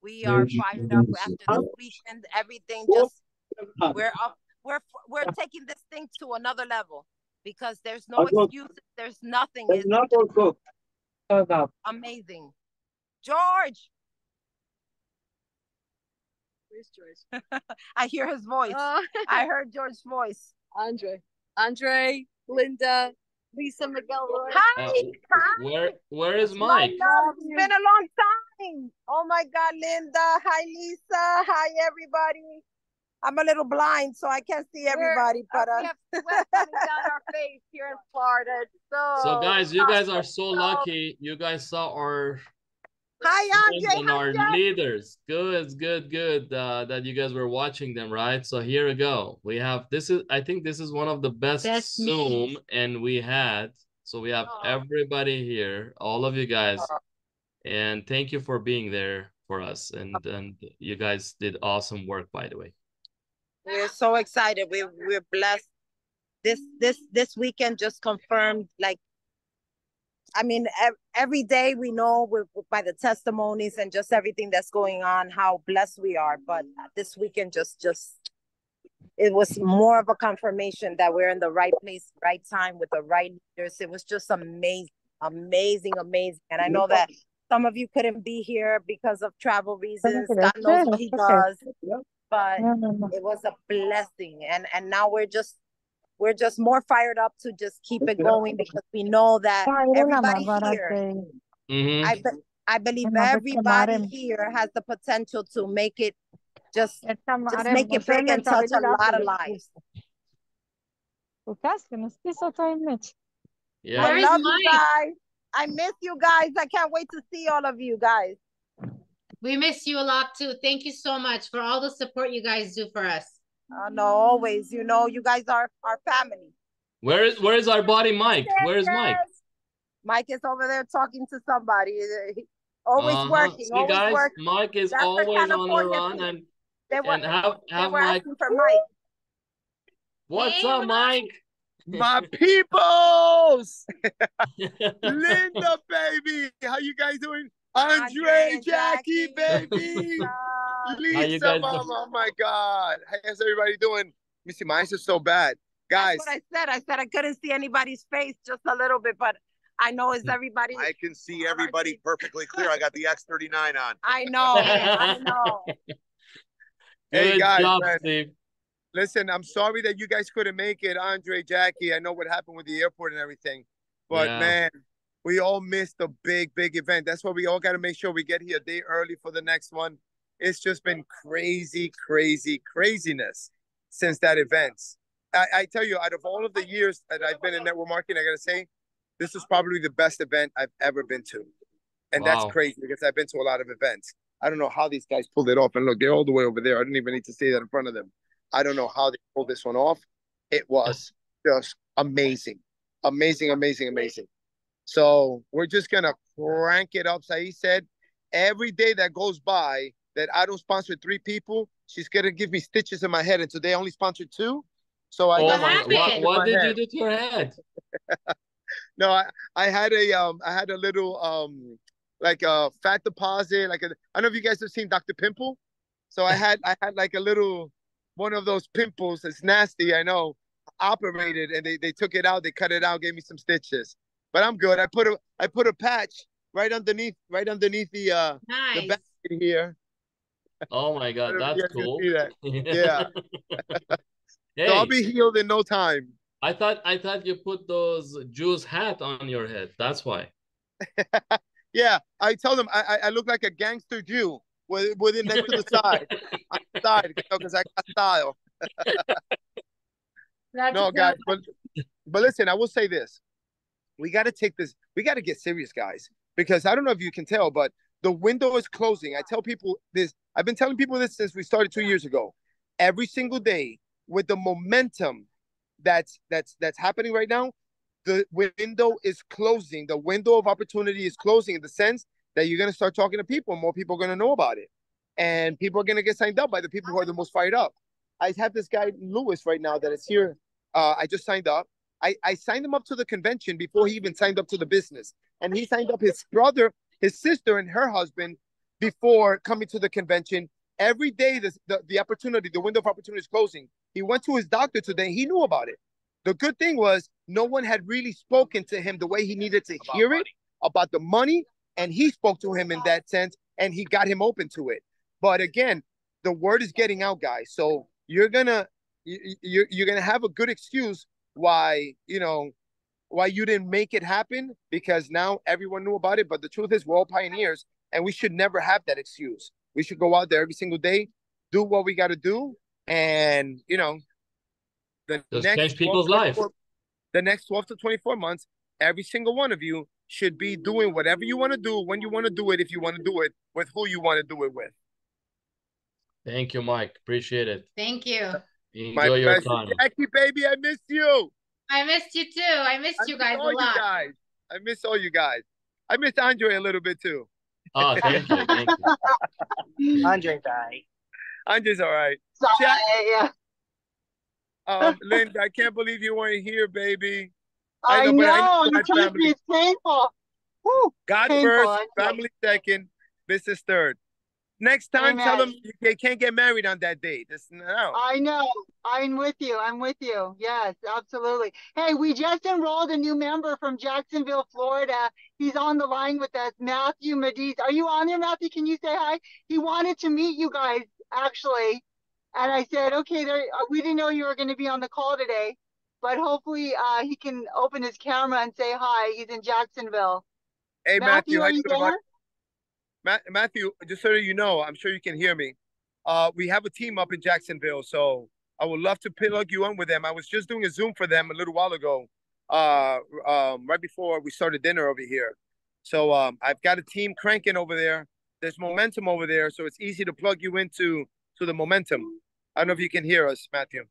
We are fired up after this weekend. Everything just we're up. We're taking this thing to another level because there's no excuses. There's nothing. It's amazing. George. Where's George? I hear his voice. I heard George's voice. Andre, Linda, Lisa McElroy. Hi. where is Mike? It's been a long time. Oh my God, Linda. Hi, Lisa. Hi, everybody. I'm a little blind, so I can't see everybody. But we have sweat coming down our face here in Florida. So guys, you guys are so lucky. You guys saw our hi, Andre. and our leaders. Good. That you guys were watching them, right? So here we go. We have I think this is one of the best Zoom, and we had. So we have everybody here, all of you guys, and thank you for being there for us. And you guys did awesome work, by the way. We're so excited. We're blessed. This weekend just confirmed, like, I mean, every day we know by the testimonies and just everything that's going on, how blessed we are. But this weekend just it was more of a confirmation that we're in the right place, right time with the right leaders. It was just amazing. And I know that some of you couldn't be here because of travel reasons. God knows what he does. But it was a blessing. And now we're just more fired up to just keep it going because we know that everybody here, I believe everybody here has the potential to make it just make it big and touch a lot of lives. Yeah. I love you guys. I miss you guys. I can't wait to see all of you guys. We miss you a lot too. Thank you so much for all the support you guys do for us. No, always. You know, you guys are our family. Where is our buddy Mike? Where is Mike? Mike is over there talking to somebody. Always working. See, always guys, working. Mike is That's always on the run, and have Mike. For Mike. What's up, Mike? My peoples! Linda, baby! How you guys doing? Andre, Jackie, baby! Lisa, mama, oh my God. How's everybody doing? Let me see, my eyes are so bad. Guys. That's what I said. I couldn't see anybody's face, just a little bit, but I know it's everybody. I can see everybody perfectly clear. I got the X39 on. I know. Hey, Good guys, job, man. Steve. Listen, I'm sorry that you guys couldn't make it, Andre, Jackie. I know what happened with the airport and everything. But, man, we all missed a big event. That's why we all got to make sure we get here a day early for the next one. It's just been craziness since that event. I tell you, out of all of the years that I've been in network marketing, I gotta say, this is probably the best event I've ever been to. And that's crazy because I've been to a lot of events. I don't know how these guys pulled it off. And look, they're all the way over there. I didn't even need to say that in front of them. I don't know how they pulled this one off. It was just amazing. Amazing, amazing, amazing. So we're just going to crank it up. Saeed said, every day that goes by that I don't sponsor 3 people, she's going to give me stitches in my head. And today I only sponsored 2. So I what did you do to your head? No, I had a little like a fat deposit, like I don't know if you guys have seen Dr. Pimple. So I had like a little one of those pimples. It's nasty, I know. Operated and they took it out, they cut it out, gave me some stitches. But I'm good. I put a patch right underneath the basket here. Oh my God, that's cool. That. Yeah. Hey. So I'll be healed in no time. I thought you put those Jews hat on your head. That's why. Yeah, I told them I look like a gangster Jew with it next to the side. On the side, because I got style. No, guys, but listen, I will say this. We got to take this. We got to get serious, guys, because I don't know if you can tell, but the window is closing. I tell people this. I've been telling people this since we started 2 years ago. Every single day, with the momentum that's happening right now, the window is closing. The window of opportunity is closing in the sense that you're going to start talking to people. More people are going to know about it. And people are going to get signed up by the people who are the most fired up. I have this guy, Lewis, right now that is here. I just signed up. I signed him up to the convention before he even signed up to the business. And he signed up his brother, his sister, and her husband before coming to the convention. Every day, the opportunity, the window of opportunity is closing. He went to his doctor today. He knew about it. The good thing was no one had really spoken to him the way he needed to hear it about the money. And he spoke to him in that sense, and he got him open to it. But again, the word is getting out, guys. So you're gonna have a good excuse why you didn't make it happen, because now everyone knew about it. But the truth is, we're all pioneers, and we should never have that excuse. We should go out there every single day, do what we got to do, and change people's lives. The next 12 to 24 months, every single one of you should be doing whatever you want to do, when you want to do it, if you want to do it, with who you want to do it with. Thank you, Mike. Appreciate it. Thank you. Enjoy your time. Jackie, baby, I missed you. I missed you too. I missed you guys a lot. I miss all you guys. I miss Andre a little bit too. Oh, thank you. Thank you. Andre died. Andre's all right. Yeah. Linda, I can't believe you weren't here, baby. I know. Trust me, it's painful. Woo, God painful, first, family second, business third. Next time, tell them they can't get married on that date. No. I know. I'm with you. Yes, absolutely. Hey, we just enrolled a new member from Jacksonville, Florida. He's on the line with us, Matthew Mediz. Are you on there, Matthew? Can you say hi? He wanted to meet you guys, actually. And I said, okay, we didn't know you were going to be on the call today, but hopefully he can open his camera and say hi. He's in Jacksonville. Hey, Matthew, are you there? Matthew, just so you know, I'm sure you can hear me. We have a team up in Jacksonville, so I would love to plug you in with them. I was just doing a Zoom for them a little while ago, right before we started dinner over here. So I've got a team cranking over there. There's momentum over there, so it's easy to plug you into the momentum. I don't know if you can hear us, Matthew.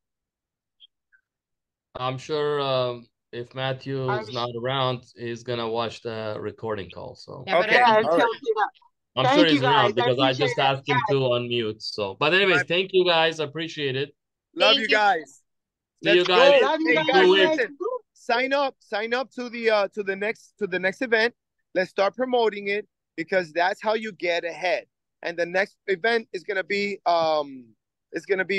I'm sure if Matthew is not around, he's gonna watch the recording call. So okay. I'm sure he's around because I just asked him to unmute. So, but anyways, thank you guys. Appreciate it. Love you guys. See you guys. Listen, sign up to the next event. Let's start promoting it, because that's how you get ahead. And the next event is gonna be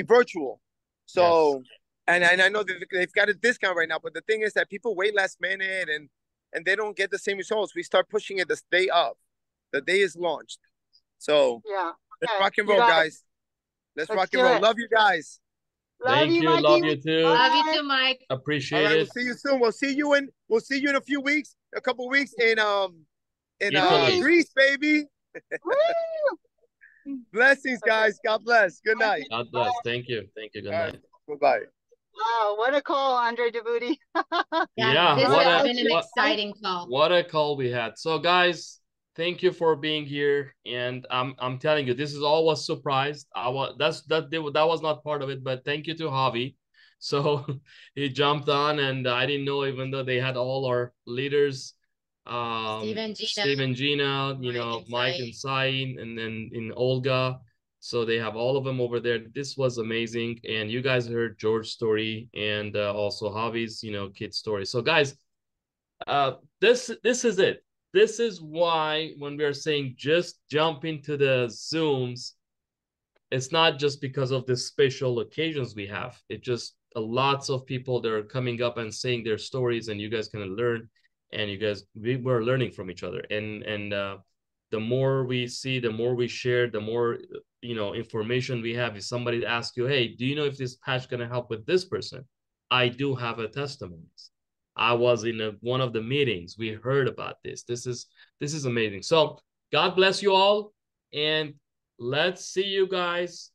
virtual. So and I know they've got a discount right now, but the thing is that people wait last minute and they don't get the same results. We start pushing it the day of. The day is launched. So let's rock and roll, guys. Let's rock and roll. Love you guys. Thank you. Love you too. Love you too, Mike. Appreciate it. We'll see you soon. We'll see you in a few weeks, a couple weeks in Greece, baby. Blessings, guys. God bless. Good night. God bless. Thank you. Good night. Bye-bye. Wow, what a call, Andre Devuti. Yeah, this has been an exciting call. What a call we had. So guys, thank you for being here. And I'm telling you, this is all was surprised. That was not part of it, but thank you to Javi. So he jumped on, and I didn't know, even though they had all our leaders, Steve and Gina, you know, Mike and Sain, and then in Olga. So they have all of them over there. This was amazing. And you guys heard George's story, and also Javi's, you know, kid story. So guys, this is it. This is why when we are saying just jump into the Zooms, it's not just because of the special occasions we have. It just lots of people that are coming up and saying their stories, and you guys can learn, and we're learning from each other. And the more we see, the more we share, the more, you know, information we have. If somebody asks you, hey, do you know if this patch gonna help with this person? I do have a testimony. I was in one of the meetings. We heard about this. This is amazing. So God bless you all, and let's see you guys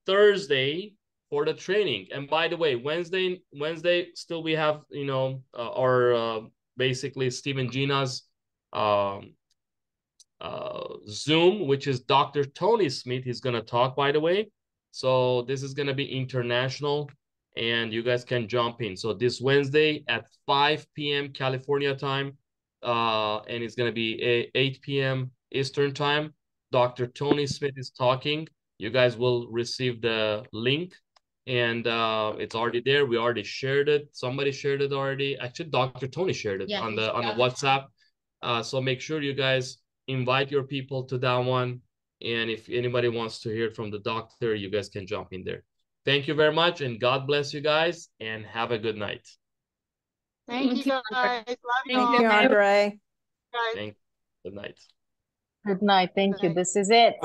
Thursday for the training. And by the way, Wednesday still we have, you know, our basically Steve and Gina's Zoom, which is Dr. Tony Smith. He's gonna talk, by the way. So this is gonna be international, and you guys can jump in. So this Wednesday at 5 p.m. California time, and it's gonna be 8 p.m. Eastern time. Dr. Tony Smith is talking. You guys will receive the link, and it's already there. We already shared it. Somebody shared it already. Actually, Dr. Tony shared it on the WhatsApp. So make sure you guys invite your people to that one. And if anybody wants to hear from the doctor, you guys can jump in there. Thank you very much, and God bless you guys, and have a good night. Thank you, guys. Love you all. Thank you, Andre. Guys. Thank you. Good night. Good night. Thank you. This is it.